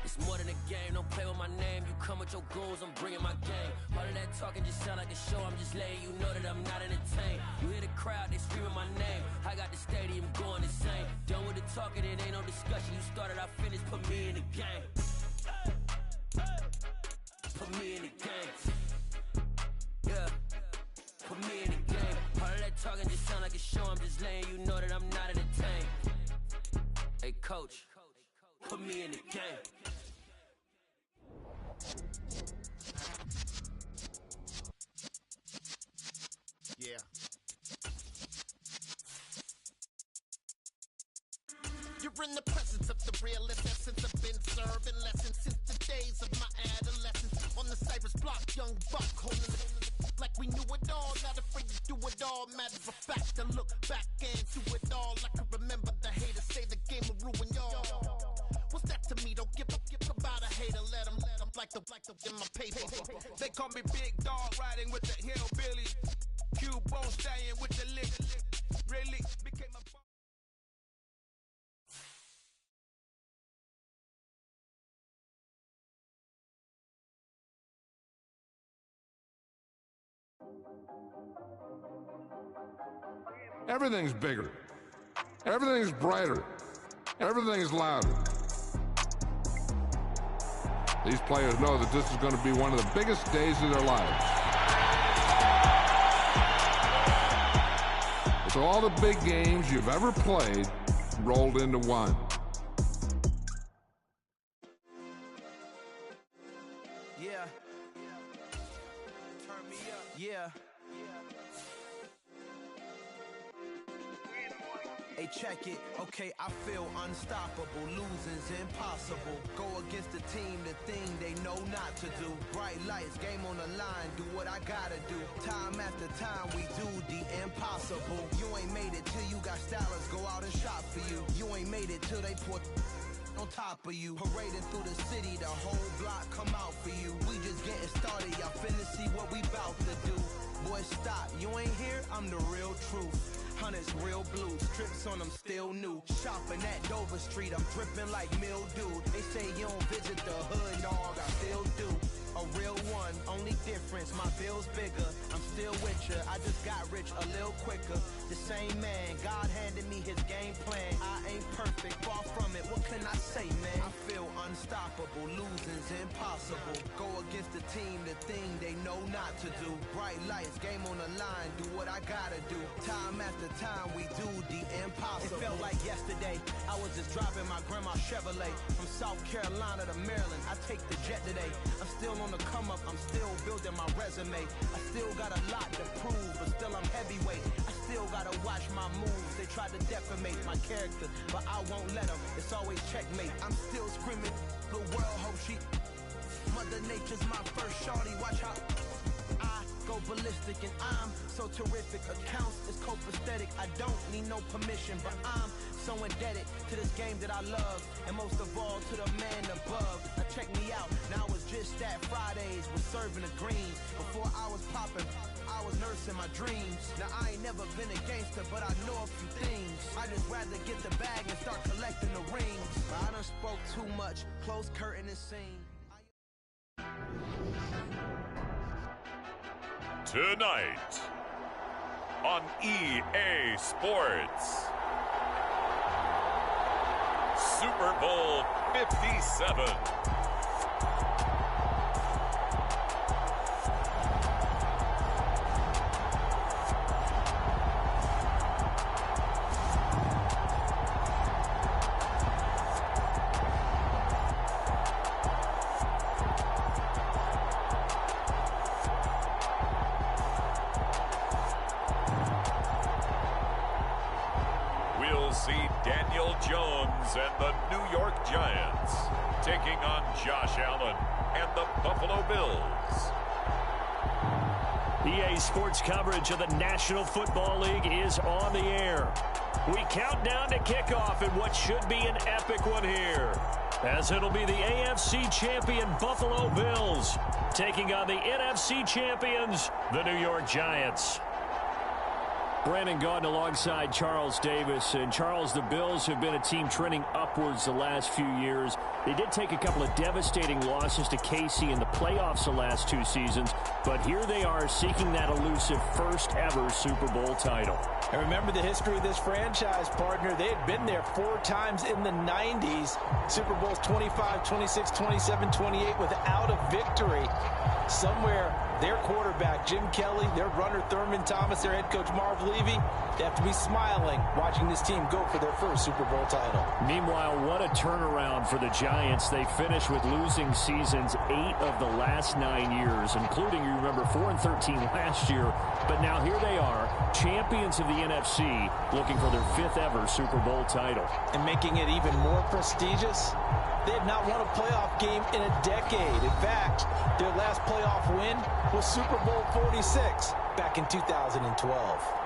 It's more than a game, don't play with my name. You come with your goons, I'm bringing my game. All of that talking just sound like a show, I'm just letting you know that I'm not entertained. You hear the crowd, they screaming my name. I got the stadium going insane. Done with the talking, it ain't no discussion. You started, I finished, put me in the game. Put me in the game. Yeah, put me in the game. All of that talking just sound like a show, I'm just letting you know that I'm not entertained. Hey, coach, put me in the game. Yeah. You're in the presence of the realest essence. I've been serving lessons since the days of my adolescence. On the Cypress block, young buck holding it like we knew it all. Not afraid to do it all. Matter of fact, I look back and do it all. I can remember the haters say the game will ruin y'all. What's that to me? Don't give about a hater. Let them like the in my paper. They call me Big Dog, riding with the hillbillies. Q-Bone stallion with the lick. Really became a... Everything's bigger. Everything's brighter. Everything's louder. These players know that this is going to be one of the biggest days of their lives. It's all the big games you've ever played rolled into one. Yeah. Turn me up. Yeah. Hey, check it. Okay, I feel unstoppable. Losing's impossible. Go against the team, the thing they know not to do. Bright lights, game on the line. Do what I gotta do. Time after time, we do the impossible. You ain't made it till you got stylists go out and shop for you. You ain't made it till they put on top of you. Parading through the city, the whole block come out for you. We just getting started, y'all finna see what we bout to do. Boy, stop, you ain't here, I'm the real truth. Hunters, real blue, strips on them still new. Shopping at Dover Street, I'm dripping like mildew. They say you don't visit the hood, dog, I still do. A real one, only difference, my bill's bigger. I'm still with ya, I just got rich a little quicker. The same man, God handed me his game plan. I ain't perfect, far from it, what can I say, man? I feel unstoppable, losing's impossible. Go against the team, the thing they know not to do. Bright lights, game on the line, do what I gotta do. Time after time, we do the impossible. It felt like yesterday, I was just driving my grandma's Chevrolet. From South Carolina to Maryland, I take the jet today. I'm still on the come up, I'm still building my resume. I still got a lot to prove, but still I'm heavyweight. I still gotta watch my moves. They tried to defamate my character, but I won't let them. It's always checkmate. I'm still screaming, the world hope she... Mother Nature's my first shorty, watch how I go ballistic, and I'm so terrific. Accounts is copacetic, I don't need no permission, but I'm so indebted to this game that I love, and most of all to the man above. Now check me out, now it's just that Fridays was serving the greens. Before I was popping, I was nursing my dreams. Now I ain't never been a gangster, but I know a few things. I just rather get the bag and start collecting the rings. But I done spoke too much, close curtain and scene. Tonight on EA Sports, Super Bowl 57. see Daniel Jones and the New York Giants taking on Josh Allen and the Buffalo Bills. EA Sports coverage of the National Football League is on the air. We count down to kickoff in what should be an epic one here, as it'll be the AFC champion Buffalo Bills taking on the NFC champions, the New York Giants. Brandon Gaudin alongside Charles Davis. And Charles, the Bills have been a team trending upwards the last few years. They did take a couple of devastating losses to KC in the playoffs the last 2 seasons, but here they are seeking that elusive first ever Super Bowl title. And remember the history of this franchise, partner. They had been there 4 times in the 90s. Super Bowls 25, 26, 27, 28 without a victory. Somewhere their quarterback, Jim Kelly, their runner, Thurman Thomas, their head coach, Marv Levy, they have to be smiling watching this team go for their first Super Bowl title. Meanwhile, what a turnaround for the Giants. They finished with losing seasons 8 of the last 9 years, including, you remember, 4-13 last year. But now here they are, champions of the NFC, looking for their 5th ever Super Bowl title. And making it even more prestigious, they had not won a playoff game in a decade. In fact, their last playoff win was Super Bowl 46 back in 2012.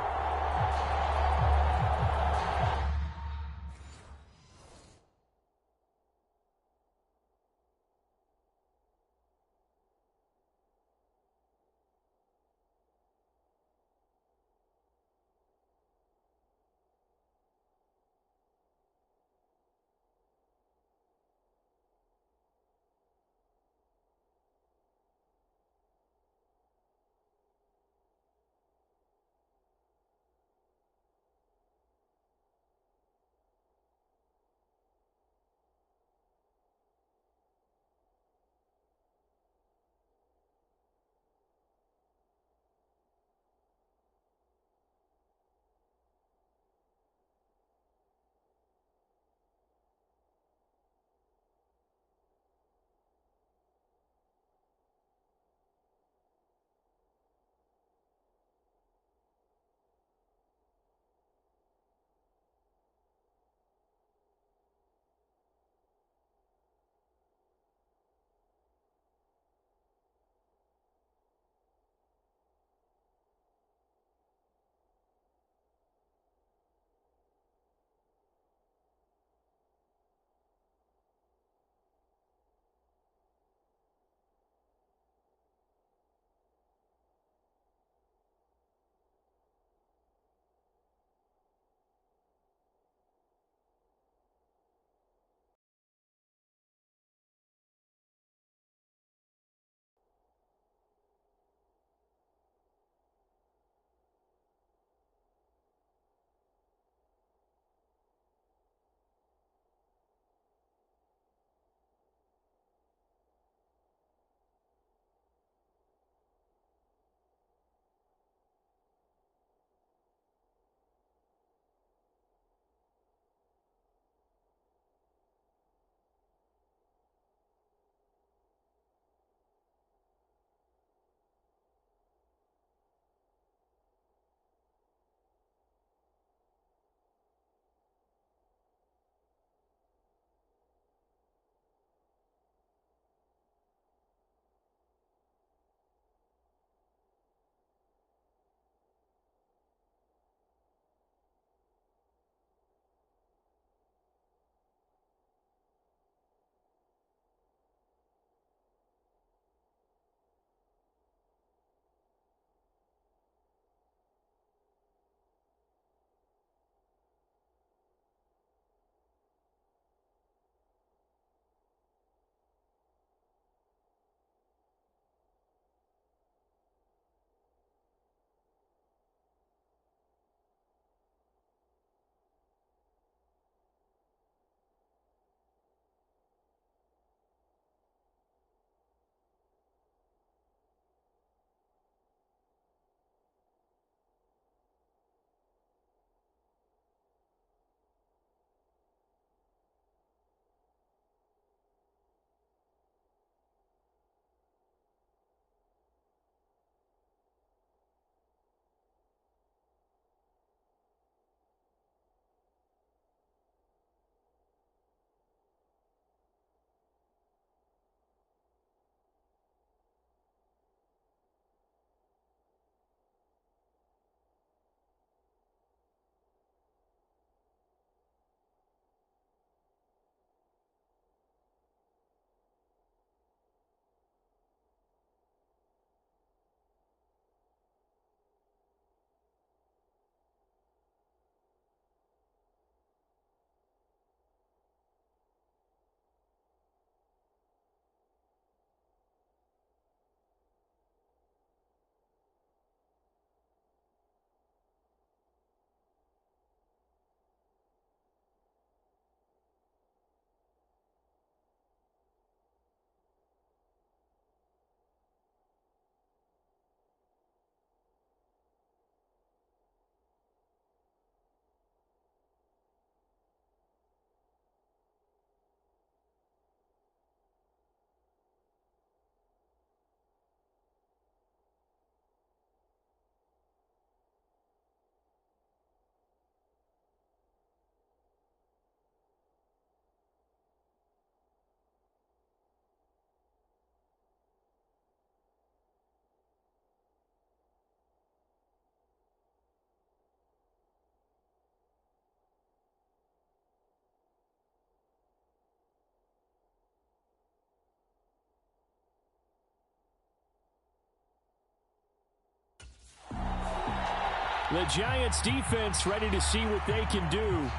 The Giants defense ready to see what they can do.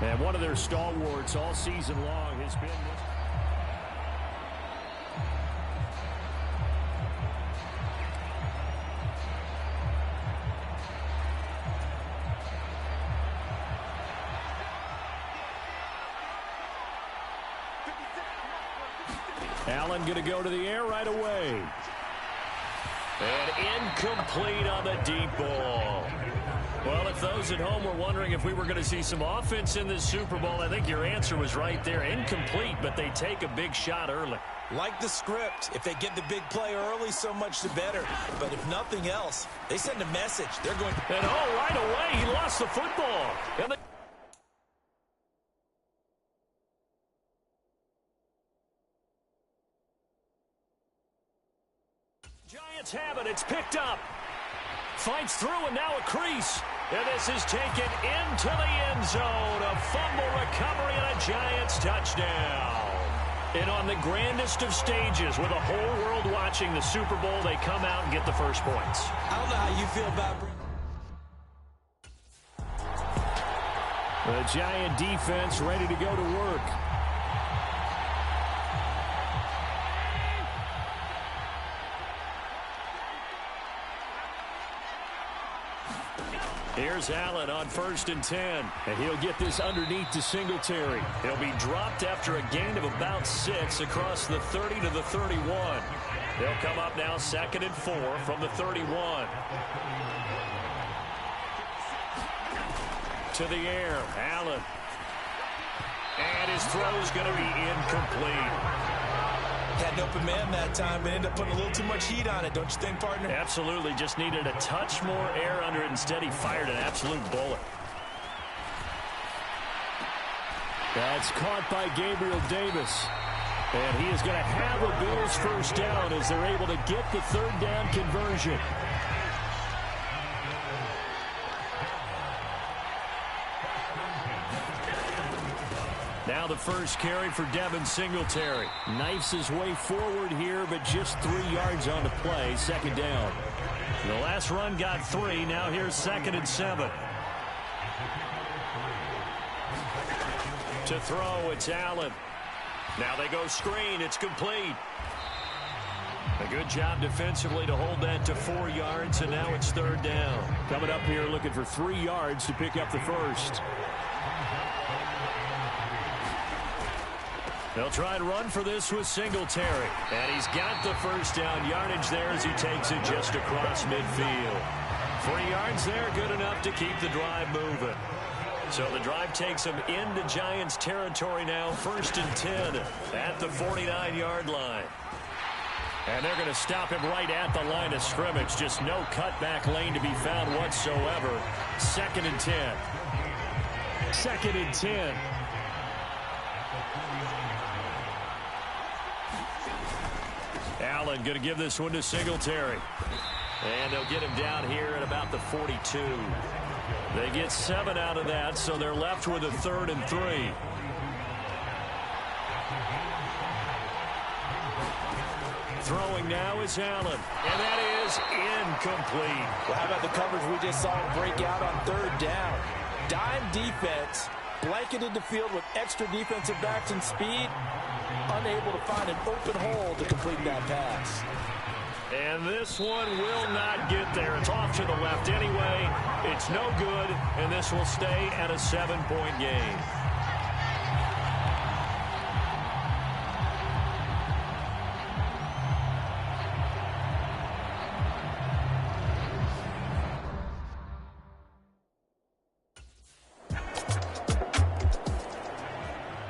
And one of their stalwarts all season long has been this. Allen going to go to the air right away. And incomplete on the deep ball. Well, if those at home were wondering if we were going to see some offense in this Super Bowl, I think your answer was right there. Incomplete, but they take a big shot early. Like the script, if they get the big play early, so much the better. But if nothing else, they send a message. They're going to... And right away, he lost the football. And the Giants have it. It's picked up. Fights through, and now a crease. And this is taken into the end zone. A fumble recovery and a Giants touchdown. And on the grandest of stages, with the whole world watching the Super Bowl, they come out and get the first points. I don't know how you feel about... The Giant defense ready to go to work. Here's Allen on 1st and 10. And he'll get this underneath to Singletary. He'll be dropped after a gain of about 6 across the 30 to the 31. They'll come up now 2nd and 4 from the 31. To the air, Allen. And his throw's going to be incomplete. Had an open man that time, but ended up putting a little too much heat on it, don't you think, partner? Absolutely. Just needed a touch more air under it. Instead, he fired an absolute bullet. That's caught by Gabriel Davis. And he is going to have a Bills first down as they're able to get the 3rd down conversion. Now the first carry for Devin Singletary. Knifes his way forward here, but just 3 yards on the play. 2nd down. The last run got 3. Now here's 2nd and 7. To throw, it's Allen. Now they go screen. It's complete. A good job defensively to hold that to 4 yards, and now it's 3rd down. Coming up here looking for 3 yards to pick up the first. They'll try and run for this with Singletary. And he's got the first down yardage there as he takes it just across midfield. 3 yards there, good enough to keep the drive moving. So the drive takes them into Giants territory now, 1st and 10 at the 49-yard line. And they're going to stop him right at the line of scrimmage. Just no cutback lane to be found whatsoever. 2nd and 10. 2nd and 10. Allen going to give this one to Singletary. And they'll get him down here at about the 42. They get 7 out of that, so they're left with a 3rd and 3. Throwing now is Allen. And that is incomplete. Well, how about the coverage we just saw him break out on 3rd down? Dime defense, blanketed the field with extra defensive backs and speed. Unable to find an open hole to complete that pass. And this one will not get there. It's off to the left anyway. It's no good, and this will stay at a 7-point game.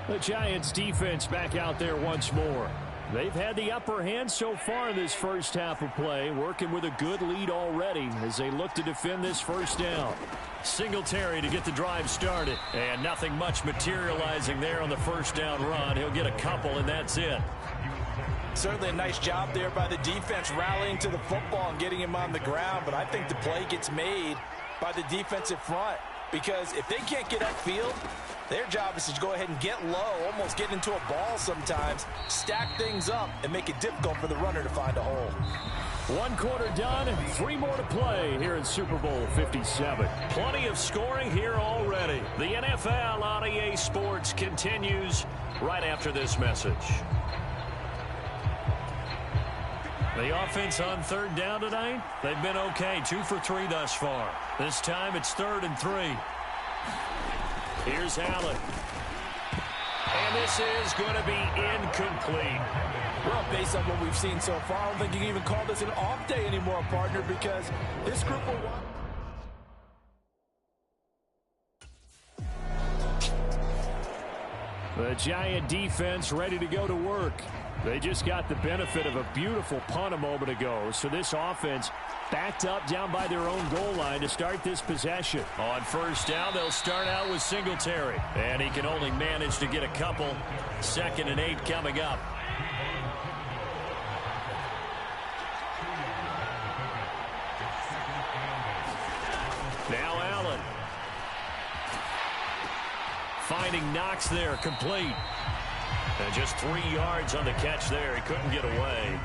The Giants defense back out there once more. They've had the upper hand so far in this first half of play, working with a good lead already as they look to defend this first down. Singletary to get the drive started, and nothing much materializing there on the first down run. He'll get a couple, and that's it. Certainly a nice job there by the defense rallying to the football and getting him on the ground, but I think the play gets made by the defensive front because if they can't get upfield, their job is to go ahead and get low, almost get into a ball sometimes, stack things up, and make it difficult for the runner to find a hole. One quarter done, 3 more to play here in Super Bowl 57. Plenty of scoring here already. The NFL on EA Sports continues right after this message. The offense on third down tonight, they've been okay, 2 for 3 thus far. This time it's 3rd and 3. Here's Allen. And this is going to be incomplete. Well, based on what we've seen so far, I don't think you can even call this an off day anymore, partner, because this group will want. The Giant defense ready to go to work. They just got the benefit of a beautiful punt a moment ago, so this offense backed up down by their own goal line to start this possession. On first down, they'll start out with Singletary, and he can only manage to get a couple. 2nd and 8 coming up. Now Allen. Finding Knox there, complete. And just 3 yards on the catch there. He couldn't get away.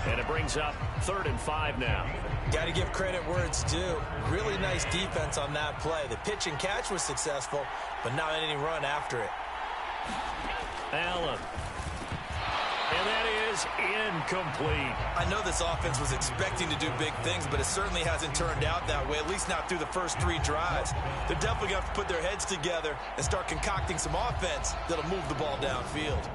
And it brings up 3rd and 5 now. Got to give credit where it's due. Really nice defense on that play. The pitch and catch was successful, but not any run after it. Allen. And that is incomplete. I know this offense was expecting to do big things, but it certainly hasn't turned out that way, at least not through the first 3 drives. They're definitely going to have to put their heads together and start concocting some offense that'll move the ball downfield.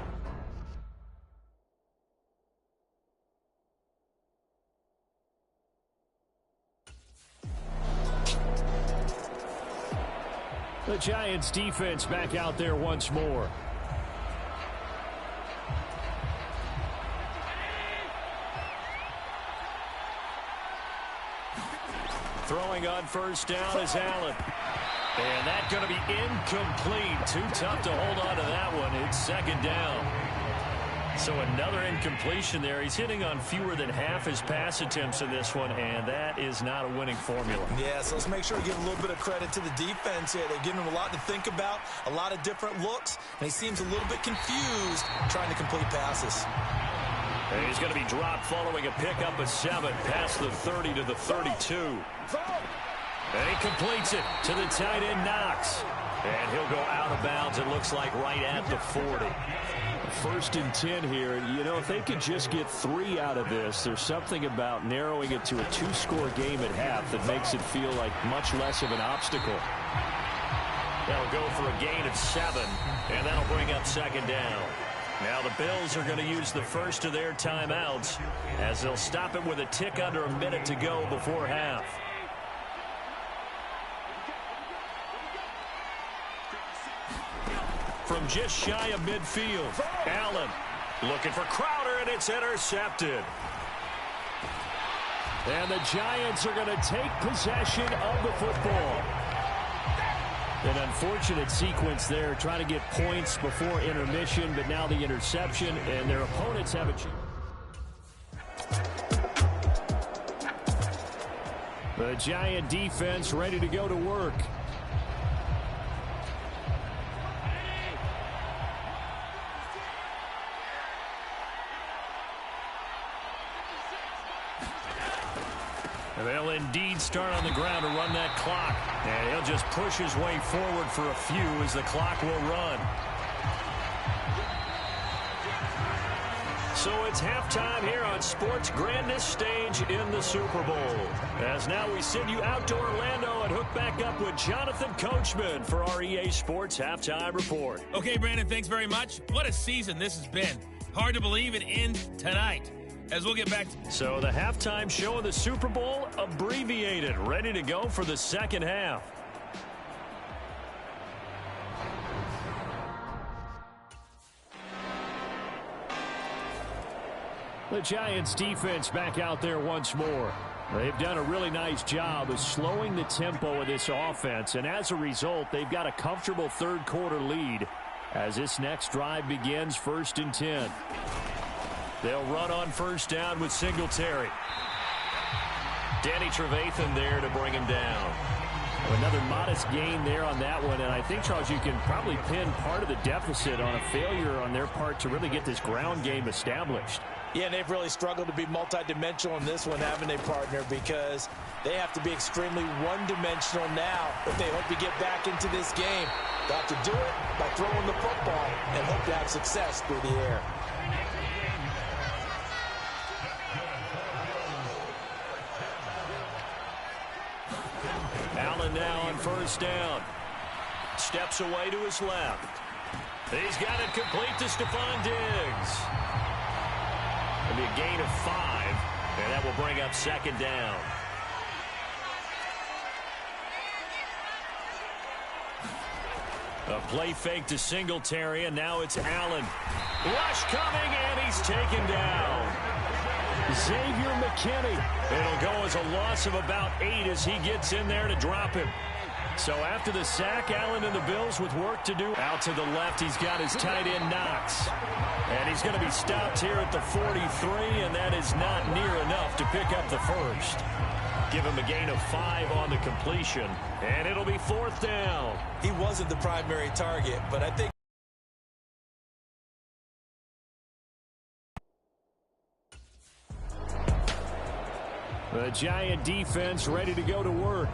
The Giants defense back out there once more. Throwing on first down is Allen. And that's going to be incomplete. Too tough to hold on to that one. It's 2nd down. So another incompletion there. He's hitting on fewer than half his pass attempts in this one, and that is not a winning formula. Yeah, so let's make sure we give a little bit of credit to the defense here. They're giving him a lot to think about, a lot of different looks, and he seems a little bit confused trying to complete passes. And he's going to be dropped following a pickup of 7 past the 30 to the 32. And he completes it to the tight end Knox. And he'll go out of bounds, it looks like, right at the 40. 1st and 10 here. You know, if they could just get 3 out of this, there's something about narrowing it to a 2-score game at half that makes it feel like much less of an obstacle. They'll go for a gain of 7, and that'll bring up 2nd down. Now the Bills are going to use the first of their timeouts as they'll stop it with a tick under a minute to go before half. From just shy of midfield, Allen looking for Crowder, and it's intercepted. And the Giants are going to take possession of the football. An unfortunate sequence there, trying to get points before intermission, but now the interception, and their opponents have a chance. The Giant defense ready to go to work. They'll indeed start on the ground to run that clock. And he'll just push his way forward for a few as the clock will run. So it's halftime here on sports' grandest stage in the Super Bowl. As now we send you out to Orlando and hook back up with Jonathan Coachman for our EA Sports Halftime Report. Okay, Brandon, thanks very much. What a season this has been. Hard to believe it ends tonight. As we'll get back to... So the halftime show of the Super Bowl abbreviated, ready to go for the second half. The Giants defense back out there once more. They've done a really nice job of slowing the tempo of this offense, and as a result, they've got a comfortable third quarter lead as this next drive begins. 1st and 10. They'll run on first down with Singletary. Danny Trevathan there to bring him down. Another modest gain there on that one, and I think, Charles, you can probably pin part of the deficit on a failure on their part to really get this ground game established. Yeah, and they've really struggled to be multidimensional in this one, haven't they, partner? Because they have to be extremely one-dimensional now if they hope to get back into this game. They'll have to do it by throwing the football and hope to have success through the air. Allen now on first down. Steps away to his left. He's got it complete to Stephon Diggs. It'll be a gain of 5, and that will bring up second down. A play fake to Singletary, and now it's Allen. Rush coming, and he's taken down. Xavier McKinney. It'll go as a loss of about 8 as he gets in there to drop him. So after the sack, Allen and the Bills with work to do. Out to the left, he's got his tight end Knox. And he's going to be stopped here at the 43, and that is not near enough to pick up the first. Give him a gain of 5 on the completion, and it'll be fourth down. He wasn't the primary target, but I think the Giant defense ready to go to work.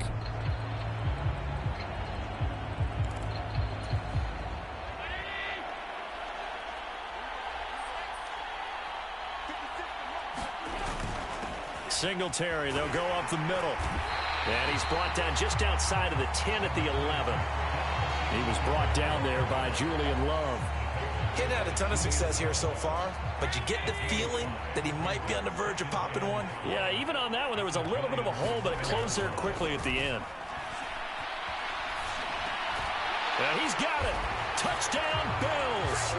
Singletary, they'll go up the middle. And he's brought down just outside of the 10 at the 11. He was brought down there by Julian Love. He hadn't had a ton of success here so far, but you get the feeling that he might be on the verge of popping one. Yeah, even on that one, there was a little bit of a hole, but it closed there quickly at the end. And he's got it. Touchdown, Bills.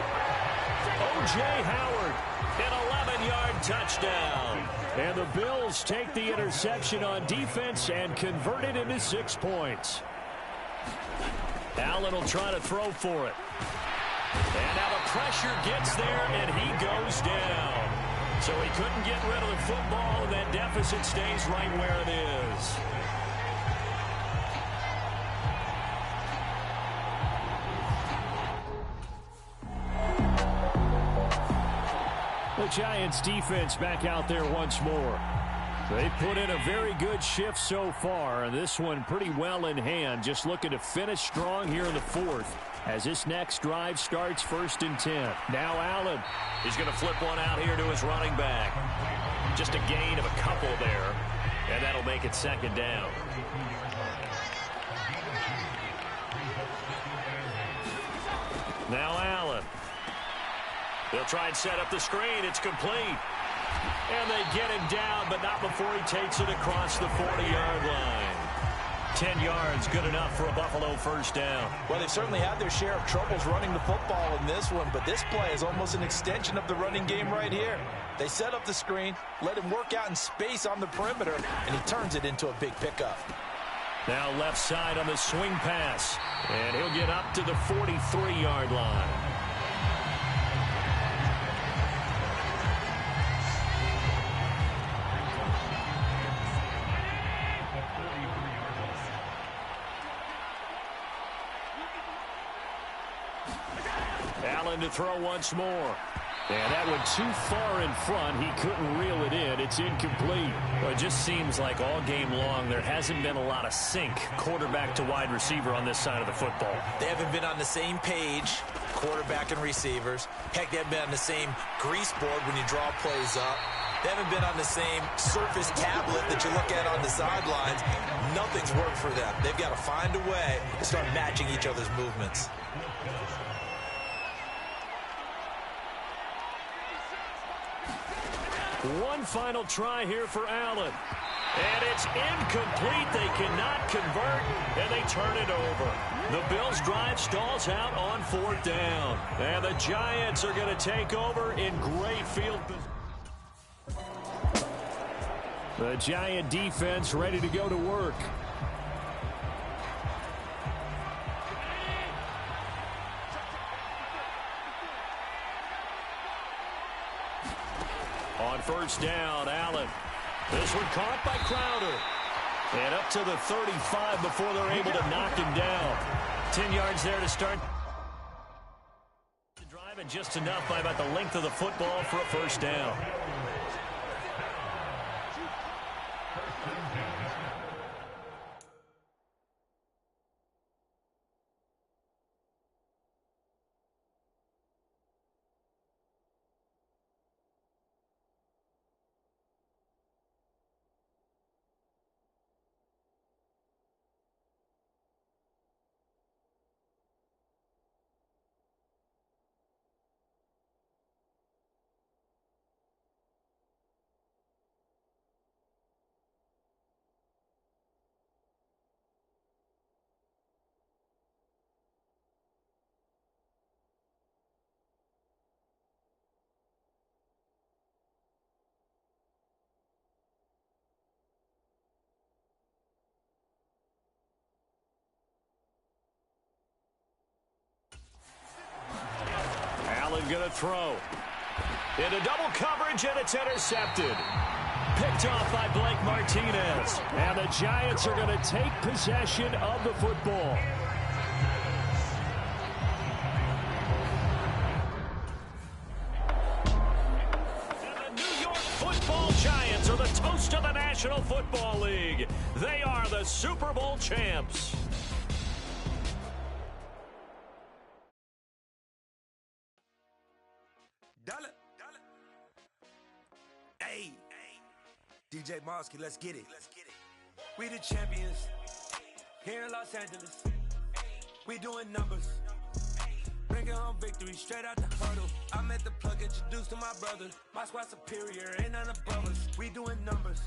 O.J. Howard, an 11-yard touchdown. And the Bills take the interception on defense and convert it into 6 points. Allen will try to throw for it. And now the pressure gets there, and he goes down. So he couldn't get rid of the football, and that deficit stays right where it is. The Giants defense back out there once more. They put in a very good shift so far, and this one pretty well in hand. Just looking to finish strong here in the fourth as this next drive starts 1st and 10. Now Allen. He's going to flip one out here to his running back. Just a gain of a couple there, and that'll make it second down. Now Allen. They'll try and set up the screen. It's complete. And they get him down, but not before he takes it across the 40-yard line. 10 yards, good enough for a Buffalo first down. Well, they've certainly had their share of troubles running the football in this one, but this play is almost an extension of the running game right here. They set up the screen, let him work out in space on the perimeter, and he turns it into a big pickup. Now left side on the swing pass, and he'll get up to the 43-yard line. Allen to throw once more. And that one too far in front. He couldn't reel it in. It's incomplete. Well, it just seems like all game long there hasn't been a lot of sync quarterback to wide receiver on this side of the football. They haven't been on the same page, quarterback and receivers. Heck, they haven't been on the same grease board when you draw plays up. They haven't been on the same surface tablet that you look at on the sidelines. Nothing's worked for them. They've got to find a way to start matching each other's movements. One final try here for Allen. And it's incomplete. They cannot convert, and they turn it over. The Bills' drive stalls out on 4th down. And the Giants are going to take over in great field position. The Giant defense ready to go to work. On 1st down, Allen. This one caught by Crowder. And up to the 35 before they're able to knock him down. 10 yards there to start the drive it just enough by about the length of the football for a first down. Going to throw. Into double coverage, and it's intercepted. Picked off by Blake Martinez. And the Giants are going to take possession of the football. And the New York Football Giants are the toast of the National Football League. They are the Super Bowl champs. Hey, DJ Mosky, let's get it. We the champions here in Los Angeles. We doing numbers, bringing home victory straight out the huddle. I'm at the plug, introduced to my brother. My squad superior, ain't none above us. We doing numbers,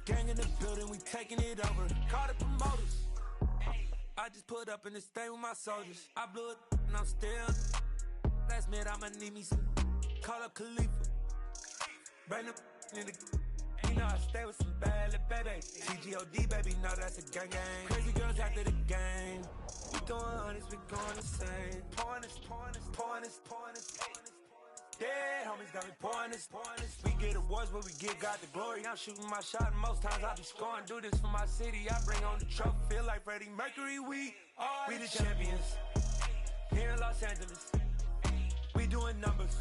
gang in the building, we taking it over. Call the promoters. I just put up in this thing with my soldiers. I blew it and I'm still. Last minute I'ma need me some. Call up Khalifa. Bring them in the. You know I stay with some bad little baby. CGOD baby, no that's a gang gang. Crazy girls after the game. We doing hundreds, we going insane. Pouring this. Yeah, homies got me pouring this. We get awards, but we give God the glory. I'm shooting my shot, and most times I be scoring. Do this for my city, I bring on the trophy. Feel like Freddie Mercury, we the champions here in Los Angeles. We doing numbers,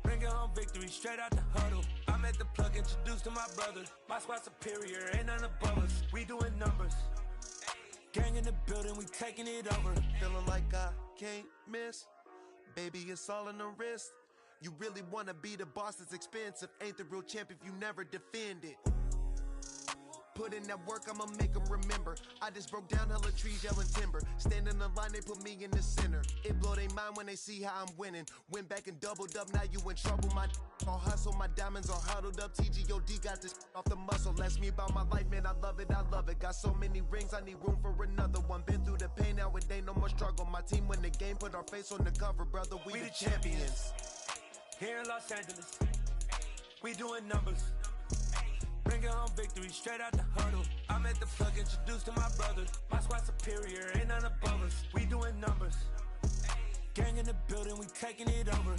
bringing home victory straight out the huddle. I'm at the plug, introduced to my brother. My squad superior, ain't none above us. We doing numbers, gang in the building, we taking it over. Feeling like I can't miss. Baby, it's all in the wrist. You really wanna be the boss, it's expensive. Ain't the real champ if you never defend it. Put in that work, I'ma make them remember. I just broke down hella trees, yelling timber. Stand in the line, they put me in the center. It blow their mind when they see how I'm winning. Went back and doubled up, now you in trouble. My all hustle, my diamonds are huddled up. TGOD got this off the muscle. That's me about my life, man, I love it. Got so many rings, I need room for another one. Been through the pain, now it ain't no more struggle. My team win the game, put our face on the cover, brother. We the champions here in Los Angeles. We doing numbers, bringing home victory straight out the huddle. I'm at the plug, introduced to my brother. My squad superior, ain't none above us. We doing numbers, gang in the building, we taking it over.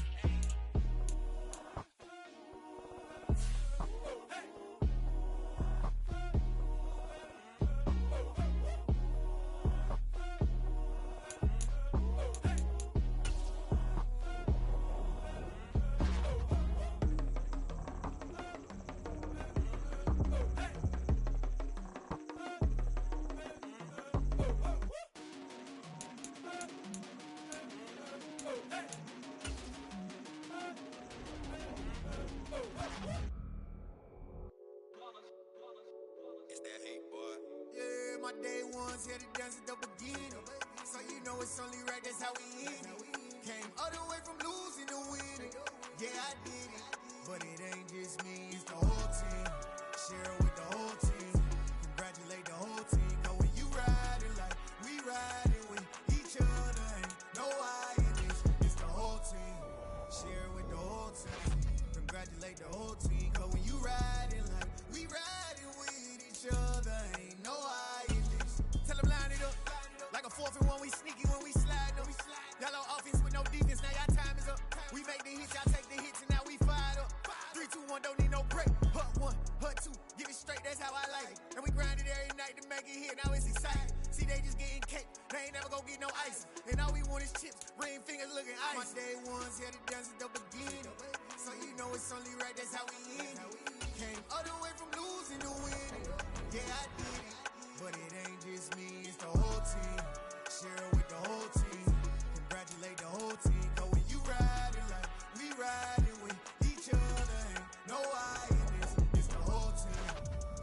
My day ones here to dance at the beginning. So you know it's only right, that's how we end it. Came all the way from losing to winning. Yeah, I did it. But it ain't just me, it's the whole team. Share it with the whole team. Congratulate the whole team. Cause when you riding like we riding with each other, ain't no I in this. It's the whole team. Share it with the whole team. Congratulate the whole team. Cause when you riding like we riding with each other, ain't no I. Tell them line it up. Like a 4th and 1, we sneaky when we slide up. Y'all on offense with no defense, now y'all time is up. We make the hits, y'all take the hits, and now we fired up. 3, 2, 1, don't need no break. Hut 1, hut 2, give it straight, that's how I like it. And we grind it every night to make it hit, now it's exciting. See, they just getting cake, they ain't never gonna get no ice. And all we want is chips, ring fingers looking ice. My ones here to dance at the beginning. So you know it's only right, that's how we end it. Came all the way from losing to winning. Yeah, I did it, but it ain't just me, it's the whole team. Share it with the whole team. Congratulate the whole team. Cause when you riding like we riding with each other, ain't no I in this, it's the whole team.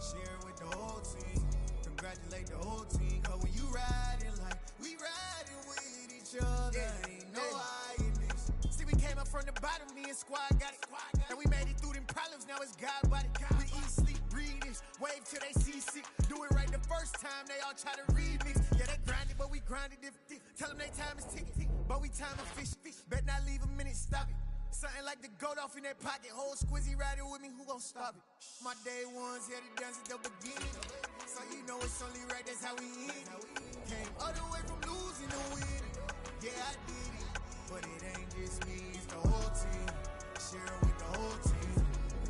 Share it with the whole team. Congratulate the whole team. Cause when you riding like we riding with each other, ain't no I in this. See, we came up from the bottom, me and squad got it. And we made it through them problems, now it's God body. We eat, sleep, breathe this, wave till they see sick. Do it right the first time, they all try to remix. Yeah, they grinded, but we grinded different. Tell them they time is ticking, but we time a fish. Bet not leave a minute, stop it. Something like the goat off in that pocket. Whole squizzy riding with me, who gon' stop it? My day ones here to dance at the beginning. So you know it's only right, that's how we end it. Came all the way from losing to winning. Yeah, I did it, but it ain't just me, it's the whole team. Share it with the whole team.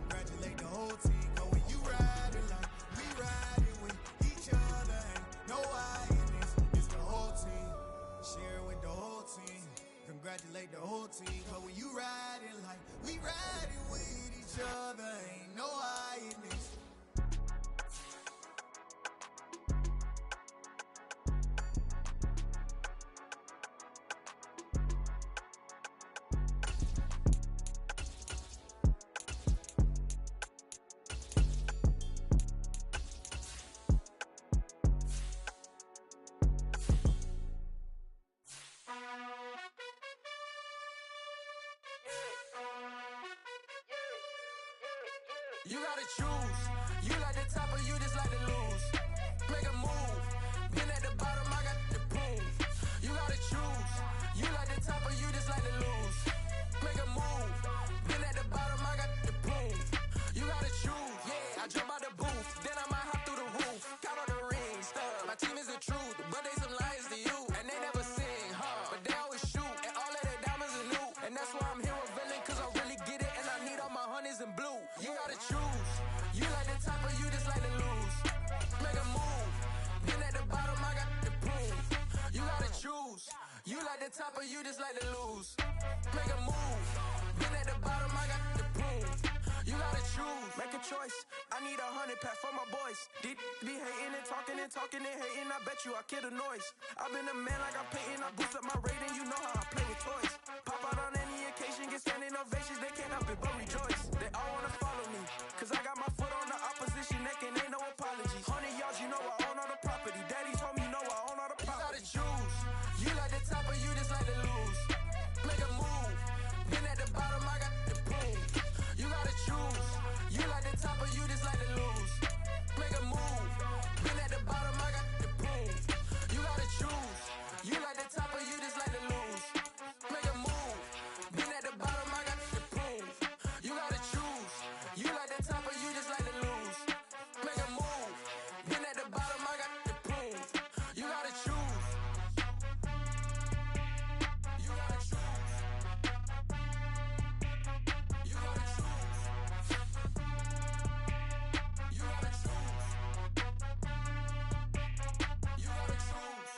Congratulate the whole team. Cause when you riding like we riding with each other, ain't no I in this, it's the whole team. Share it with the whole team. Congratulate the whole team. Cause when you riding like we riding with each other, ain't no I in this. You gotta choose. You like the top or you just like to lose. Make a move. Been at the bottom, I got the proof. You gotta choose. You like the top or you just like to lose. Make a move. Been at the bottom, I got the proof. You gotta choose. Yeah, I jump out the booth, then I might hop through the roof. Count on the rings, stuff. My team is the truth, but they some liars to you. And they never sing, but they always shoot. And all of their diamonds are new. And that's why I'm here with villain, cause I really get it. And I need all my honeys in blue. You gotta choose. You like the top or you just like to lose. Make a move. Been at the bottom, I got the proof. You gotta choose. You like the top or you just like to lose. Make a move. Been at the bottom, I got the proof. You gotta choose. Make a choice. I need 100 pack for my boys. Be hating and talking and hating. I bet you I kill the noise. I've been a man like I'm Peyton. I boost up my rating. You know how I play with toys. Pop out on any occasion, get standing ovations. They can't help it but rejoice. They all wanna follow me, cause I got my foot on the opposition neck and ain't no apologies. 100 yards, you know I own all the property. Daddy's home, you know I own all the property. You gotta choose. You like the top or you just like to lose. Make a move. Been at the bottom, I got the proof. You gotta choose. You like the top or you just like to lose. Make a move. Been at the bottom, I got the proof. You gotta choose. You like the top or you just like to lose. Make a move. Been at the bottom, I got the proof. You gotta choose. You like the top or you just like to lose. Make a move. Been at the bottom, I got the proof. You gotta choose. You gotta choose. You gotta choose. You gotta choose. You gotta choose.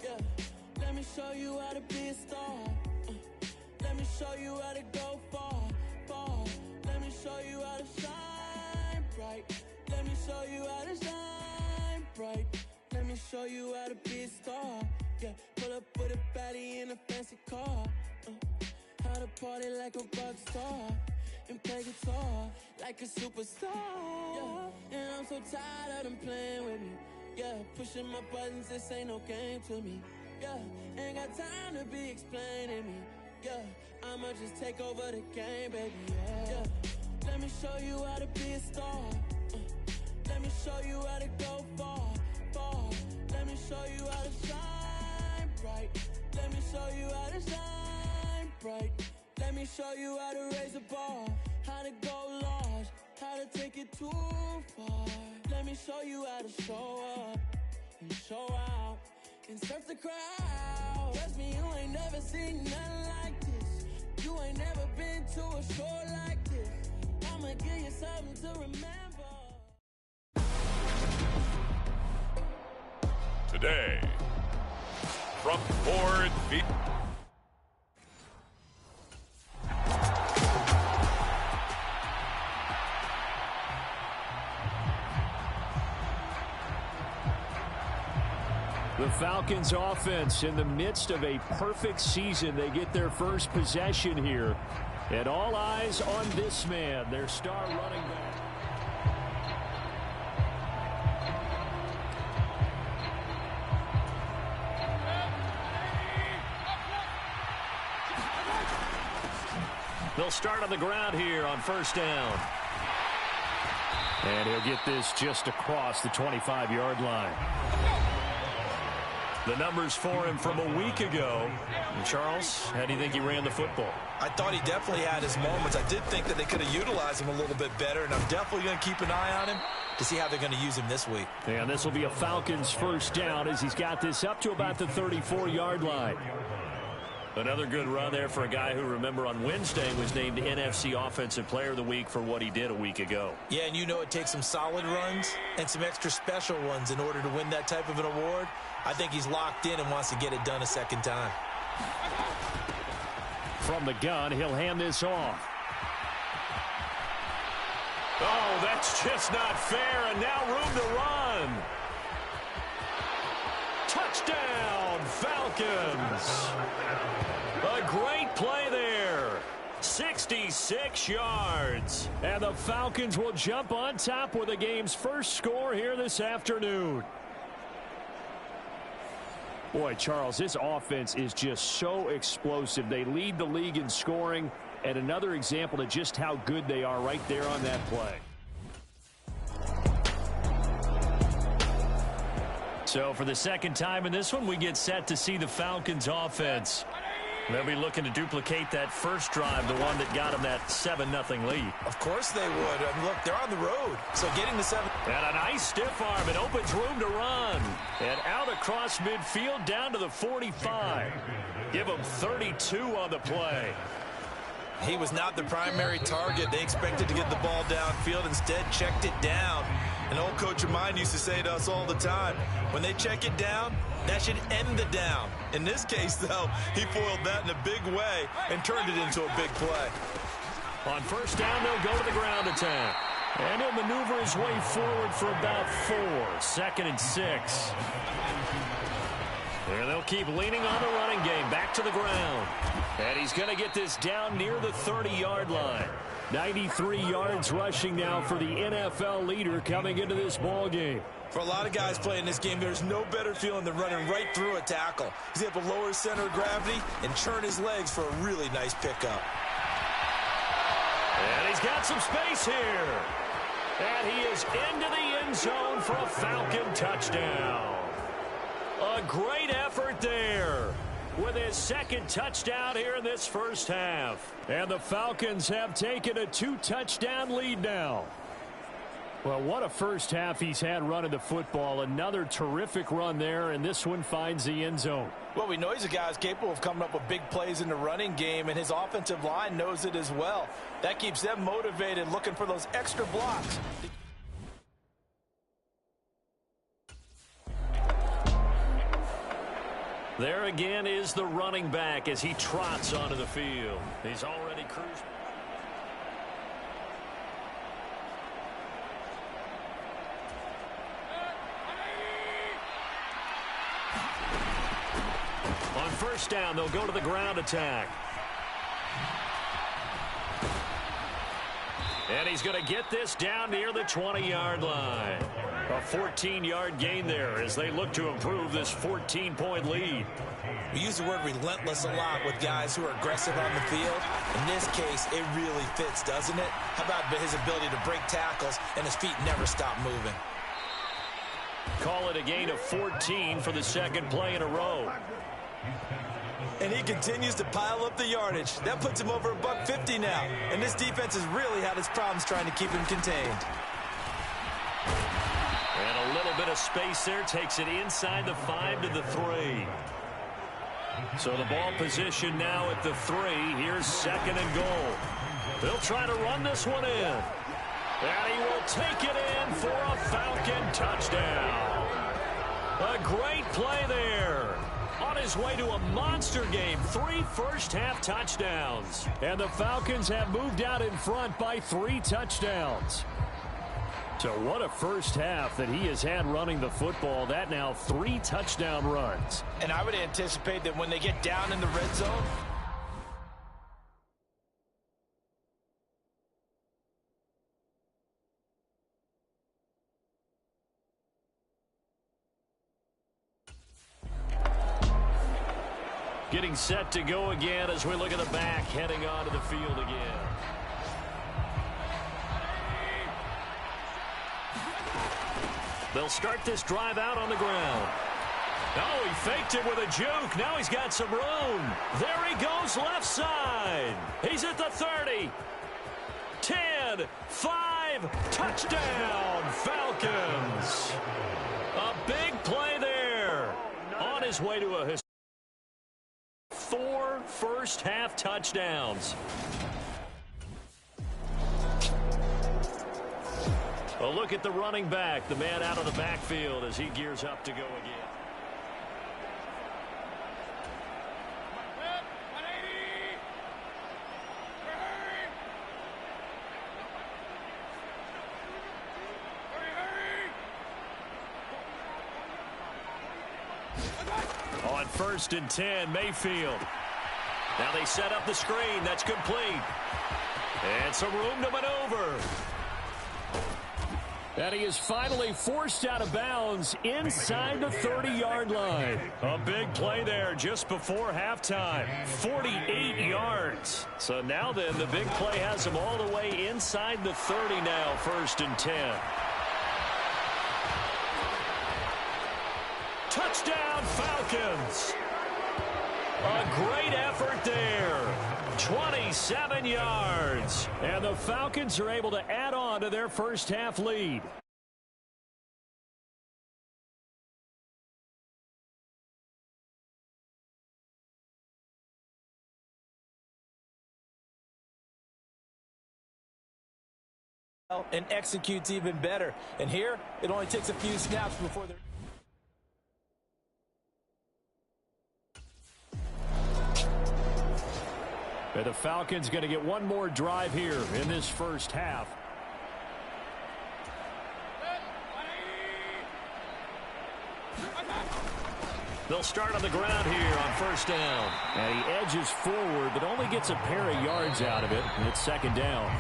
Yeah, let me show you how to be a star. Let me show you how to go far, far. Let me show you how to shine bright. Let me show you how to shine bright. Let me show you how to be a star. Yeah, pull up with a baddie in a fancy car. How to party like a rock star and play guitar like a superstar. Yeah, and I'm so tired of them playing with me. Yeah, pushing my buttons, this ain't no game to me. Yeah, ain't got time to be explaining me. Yeah, I'ma just take over the game, baby. Yeah, let me show you how to be a star. Let me show you how to go far, far. Let me show you how to shine bright. Let me show you how to shine bright. Let me show you how to raise the bar, how to go large, how to take it too far. Let me show you how to show up and show out and surf the crowd. Trust me, you ain't never seen nothing like this. You ain't never been to a score like this. I'ma give you something to remember. Today, from Ford Field. The Falcons offense in the midst of a perfect season. They get their first possession here. And all eyes on this man, their star running back. They'll start on the ground here on first down. And he'll get this just across the 25-yard line. The numbers for him from a week ago. And Charles, how do you think he ran the football? I thought he definitely had his moments. I did think that they could have utilized him a little bit better, and I'm definitely going to keep an eye on him to see how they're going to use him this week. And this will be a Falcons first down as he's got this up to about the 34-yard line. Another good run there for a guy who, remember, on Wednesday was named NFC Offensive Player of the Week for what he did a week ago. Yeah, and you know it takes some solid runs and some extra special ones in order to win that type of an award. I think he's locked in and wants to get it done a second time. From the gun, he'll hand this off. Oh, that's just not fair, and now room to run. Touchdown, Falcons. A great play there. 66 yards. And the Falcons will jump on top with the game's first score here this afternoon. Boy, Charles, this offense is just so explosive. They lead the league in scoring, and another example of just how good they are right there on that play. So for the second time in this one, we get set to see the Falcons offense. They'll be looking to duplicate that first drive, the one that got them that 7-0 lead. Of course they would. And look, they're on the road. So getting the 7. And a nice stiff arm. It opens room to run. And out across midfield down to the 45. Give them 32 on the play. He was not the primary target. They expected to get the ball downfield. Instead, checked it down. An old coach of mine used to say to us all the time, when they check it down, that should end the down. In this case, though, he foiled that in a big way and turned it into a big play. On first down, they'll go to the ground attack. And he'll maneuver his way forward for about 4. 2nd and 6. And they'll keep leaning on the running game. Back to the ground. And he's going to get this down near the 30-yard line. 93 yards rushing now for the NFL leader coming into this ball game. For a lot of guys playing this game, there's no better feeling than running right through a tackle. He's able to lower his center of gravity and churn his legs for a really nice pickup. And he's got some space here. And he is into the end zone for a Falcon touchdown. A great effort there with his second touchdown here in this first half. And the Falcons have taken a 2-touchdown lead now. Well, what a first half he's had running the football. Another terrific run there, and this one finds the end zone. Well, we know he's a guy who's capable of coming up with big plays in the running game, and his offensive line knows it as well. That keeps them motivated, looking for those extra blocks. There again is the running back as he trots onto the field. He's already cruising. On first down, they'll go to the ground attack. And he's going to get this down near the 20-yard line. A 14-yard gain there as they look to improve this 14-point lead. We use the word relentless a lot with guys who are aggressive on the field. In this case, it really fits, doesn't it? How about his ability to break tackles and his feet never stop moving? Call it a gain of 14 for the second play in a row. And he continues to pile up the yardage. That puts him over $150 now. And this defense has really had its problems trying to keep him contained. And a little bit of space there takes it inside the 5 to the 3. So the ball position now at the 3. Here's 2nd and goal. They'll try to run this one in. And he will take it in for a Falcon touchdown. A great play there. On his way to a monster game, 3 first-half touchdowns. And the Falcons have moved out in front by 3 touchdowns. So what a first half that he has had running the football. That now 3 touchdown runs. And I would anticipate that when they get down in the red zone, getting set to go again as we look at the back heading onto the field again. They'll start this drive out on the ground. Oh, he faked it with a juke. Now he's got some room. There he goes left side. He's at the 30. 10, 5, touchdown, Falcons. A big play there. On his way to a 4 first-half touchdowns. A look at the running back, the man out of the backfield as he gears up to go again. On 1st and 10, Mayfield. Now they set up the screen. That's complete. And some room to maneuver. And he is finally forced out of bounds inside the 30-yard line. A big play there just before halftime. 48 yards. So now then, the big play has him all the way inside the 30 now, 1st and 10. Touchdown, Falcons. A great effort there. 27 yards. And the Falcons are able to add on to their first half lead. And executes even better. And here, it only takes a few snaps before they're... And the Falcons going to get one more drive here in this first half. They'll start on the ground here on 1st down. And he edges forward, but only gets a pair of yards out of it. And it's 2nd down.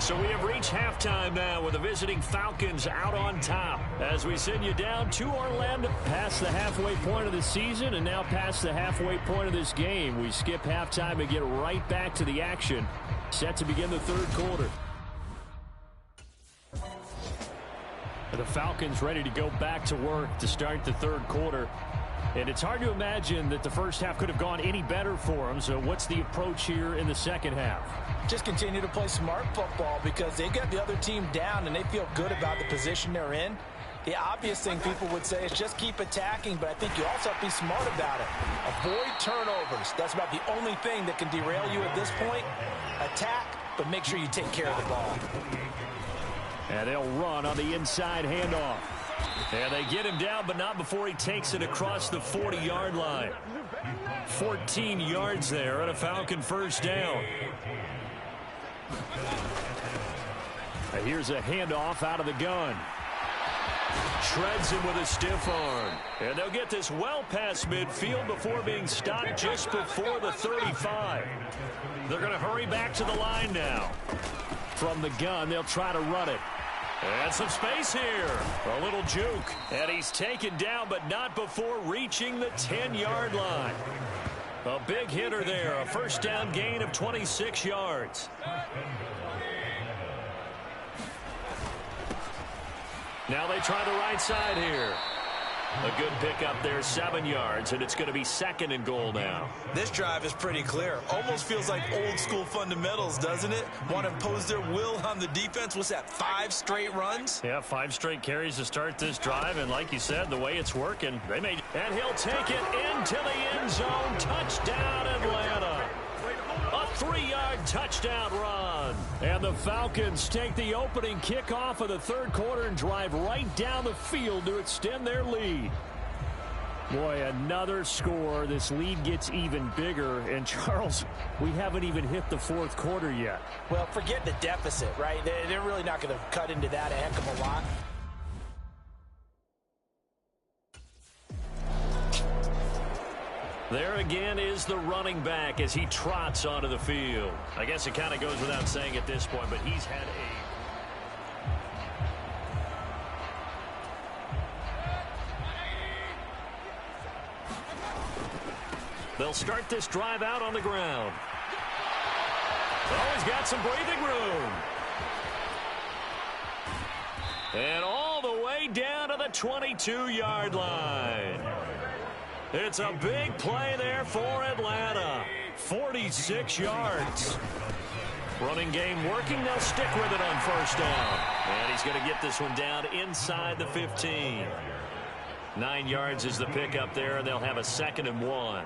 So we have reached halftime now with the visiting Falcons out on top. As we send you down to Orlando, past the halfway point of the season and now past the halfway point of this game. We skip halftime and get right back to the action. Set to begin the 3rd quarter. The Falcons ready to go back to work to start the 3rd quarter. And it's hard to imagine that the first half could have gone any better for them. So what's the approach here in the second half? Just continue to play smart football because they got the other team down and they feel good about the position they're in. The obvious thing people would say is just keep attacking, but I think you also have to be smart about it. Avoid turnovers. That's about the only thing that can derail you at this point. Attack, but make sure you take care of the ball. And they'll run on the inside handoff. And they get him down, but not before he takes it across the 40-yard line. 14 yards there and a Falcon first down. And here's a handoff out of the gun. Shreds him with a stiff arm. And they'll get this well past midfield before being stopped just before the 35. They're going to hurry back to the line now. From the gun, they'll try to run it. And some space here. A little juke. And he's taken down, but not before reaching the 10-yard line. A big hitter there. A first down gain of 26 yards. Now they try the right side here. A good pickup there, 7 yards, and it's going to be 2nd and goal now. This drive is pretty clear. Almost feels like old school fundamentals, doesn't it? Want to impose their will on the defense. What's that, 5 straight runs? Yeah, 5 straight carries to start this drive, and like you said, the way it's working, they may. And he'll take it into the end zone. Touchdown, Atlanta. A 3-yard touchdown run. And the Falcons take the opening kickoff of the third quarter and drive right down the field to extend their lead. Boy, another score. This lead gets even bigger. And, Charles, we haven't even hit the fourth quarter yet. Well, forget the deficit, right? They're really not going to cut into that a heck of a lot. There again is the running back as he trots onto the field. I guess it kind of goes without saying at this point, but he's had They'll start this drive out on the ground. Oh, he's got some breathing room. And all the way down to the 22-yard line. It's a big play there for Atlanta. 46 yards. Running game working. They'll stick with it on first down. And he's going to get this one down inside the 15. 9 yards is the pickup there, and they'll have a 2nd and 1.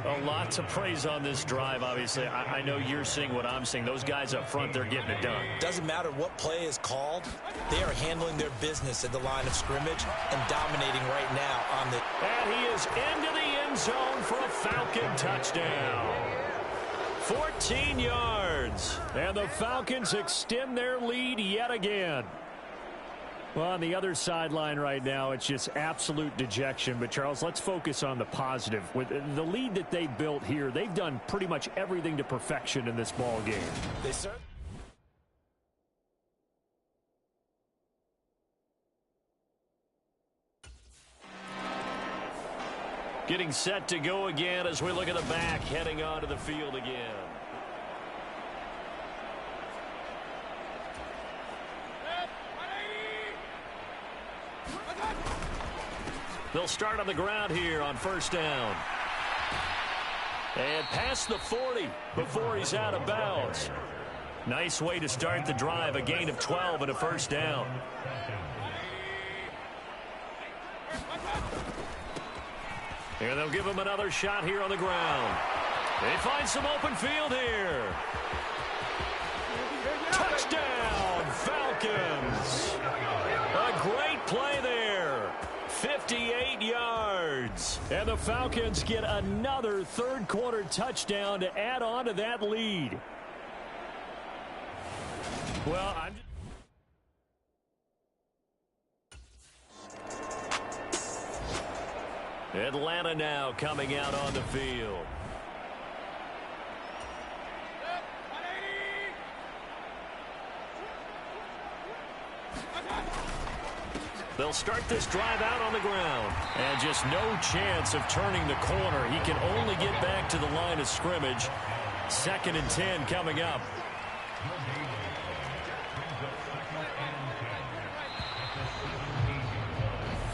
A lot to praise on this drive, obviously. I know you're seeing what I'm seeing. Those guys up front, they're getting it done. Doesn't matter what play is called. They are handling their business at the line of scrimmage and dominating right now on the... And he is into the end zone for a Falcon touchdown. 14 yards. And the Falcons extend their lead yet again. Well, on the other sideline right now, it's just absolute dejection. But, Charles, let's focus on the positive. With the lead that they built here, they've done pretty much everything to perfection in this ball game. They certainly... Getting set to go again as we look at the back, heading onto the field again. They'll start on the ground here on first down. And past the 40 before he's out of bounds. Nice way to start the drive, a gain of 12 and a first down. And they'll give him another shot here on the ground. They find some open field here. Touchdown, Falcons. A great play there. 58 yards. And the Falcons get another third quarter touchdown to add on to that lead. Well, Atlanta now coming out on the field. They'll start this drive out on the ground. And just no chance of turning the corner. He can only get back to the line of scrimmage. 2nd and 10 coming up.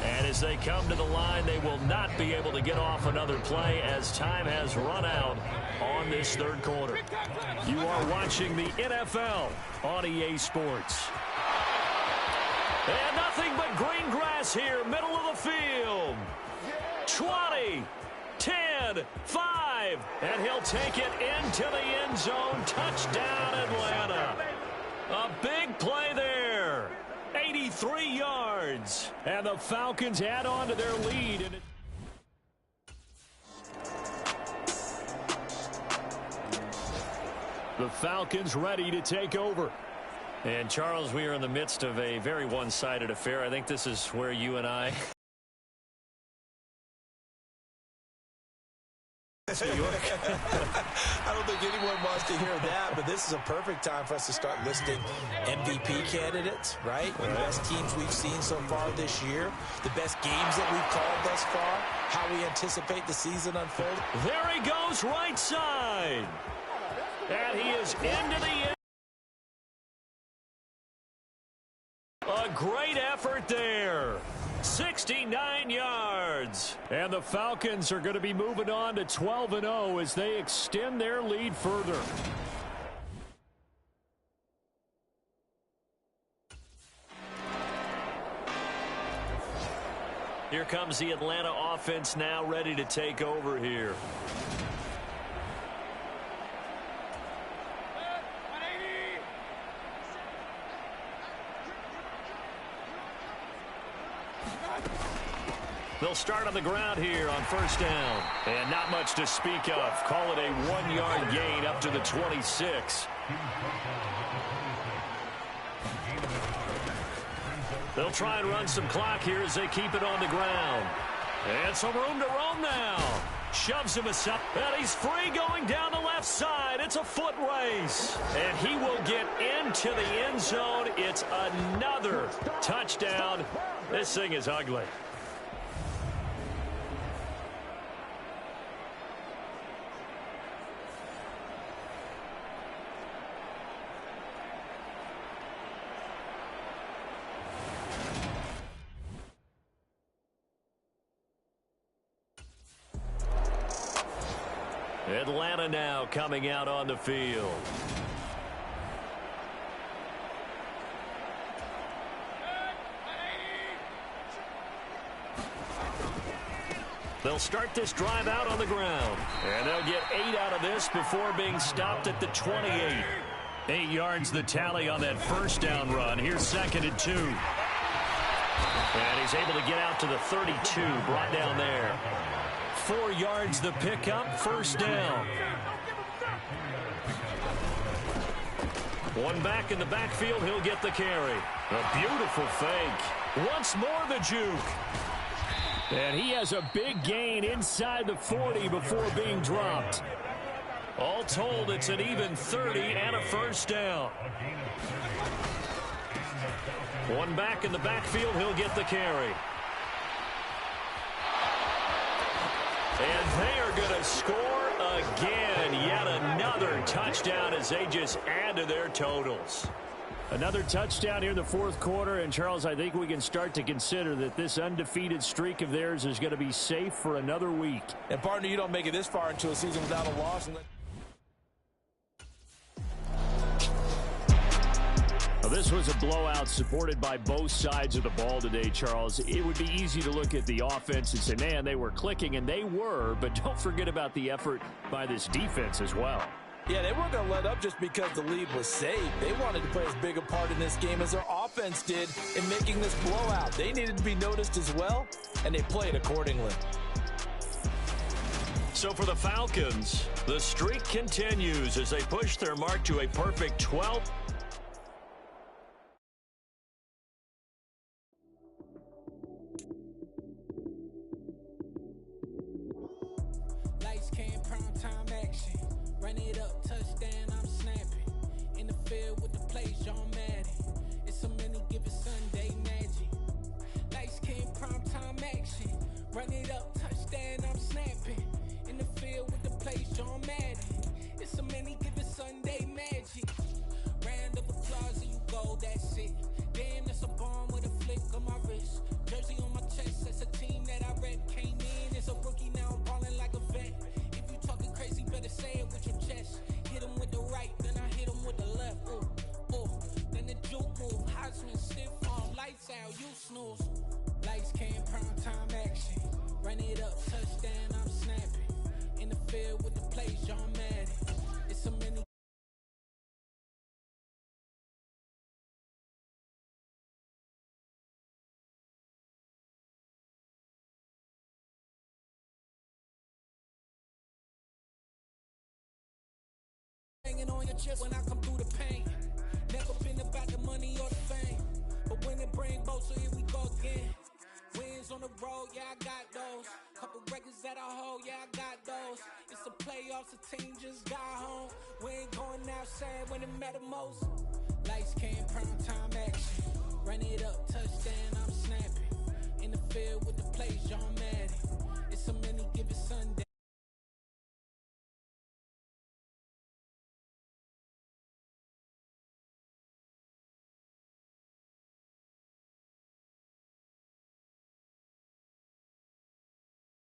And as they come to the line, they will not be able to get off another play as time has run out on this third quarter. You are watching the NFL on EA Sports. And nothing but green grass here, middle of the field. 20, 10, 5, and he'll take it into the end zone. Touchdown, Atlanta. A big play there. 83 yards. And the Falcons add on to their lead. And the Falcons ready to take over. And, Charles, we are in the midst of a very one-sided affair. I think this is where you and I... I don't think anyone wants to hear that, but this is a perfect time for us to start listing MVP candidates, right? The best teams we've seen so far this year, the best games that we've called thus far, how we anticipate the season unfolding. There he goes, right side. And he is into the end. A great effort there. 69 yards. yards. And the Falcons are going to be moving on to 12-0 as they extend their lead further. Here comes the Atlanta offense now ready to take over here. They'll start on the ground here on first down. And not much to speak of. Call it a 1-yard gain up to the 26. They'll try and run some clock here as they keep it on the ground. And some room to roam now. Shoves him aside. And he's free going down the left side. It's a foot race. And he will get into the end zone. It's another touchdown. This thing is ugly. Atlanta now coming out on the field. They'll start this drive out on the ground. And they'll get 8 out of this before being stopped at the 28. 8 yards the tally on that first down run. Here's 2nd and 2. And he's able to get out to the 32, brought down there. 4 yards the pickup, first down. One back in the backfield, he'll get the carry. A beautiful fake. Once more the juke. And he has a big gain inside the 40 before being dropped. All told, it's an even 30 and a first down. One back in the backfield, he'll get the carry. And they are going to score again. Yet another touchdown as they just add to their totals. Another touchdown here in the fourth quarter. And, Charles, I think we can start to consider that this undefeated streak of theirs is going to be safe for another week. And, partner, you don't make it this far into a season without a loss. Well, this was a blowout supported by both sides of the ball today, Charles. It would be easy to look at the offense and say, man, they were clicking, and they were, but don't forget about the effort by this defense as well. Yeah, they weren't going to let up just because the lead was saved. They wanted to play as big a part in this game as their offense did in making this blowout. They needed to be noticed as well, and they played accordingly. So for the Falcons, the streak continues as they push their mark to a perfect 12. Lights, cam, prime time action. Run it up, touchdown, I'm snapping. In the field with the plays, John Madden. It's a many given Sunday magic. Lights, cam, prime time action. Run it up, touchdown, I'm snapping. In the field with the plays, John Madden. It's a many given Sunday magic. Round of applause and you go, that's it. Damn, that's a bomb with a flick on my wrist. Jersey on my chest, that's a team that I rep. Came in as a rookie, now I'm balling like a vet. If you talking crazy, better say it with your chest. Hit him with the right, then I hit him with the left. Ooh, ooh. Then the juke move, Heisman, stiff arm, lights out, you snooze. Lights, cam, prime time action. Run it up, touchdown, I'm snapping. In the field with the plays, John Madden. It's a many. Hanging on your chest when I come through the pain. Never been about the money or the fame, but when it bring both, so here we go again. Wins on the road, yeah, I got those. Couple records that I hold, yeah, I got those. It's the playoffs, the team just got home. We ain't going outside when it matter most. Lights, cam, prime time action. Run it up, touchdown, I'm snapping. In the field with the plays, John Madden.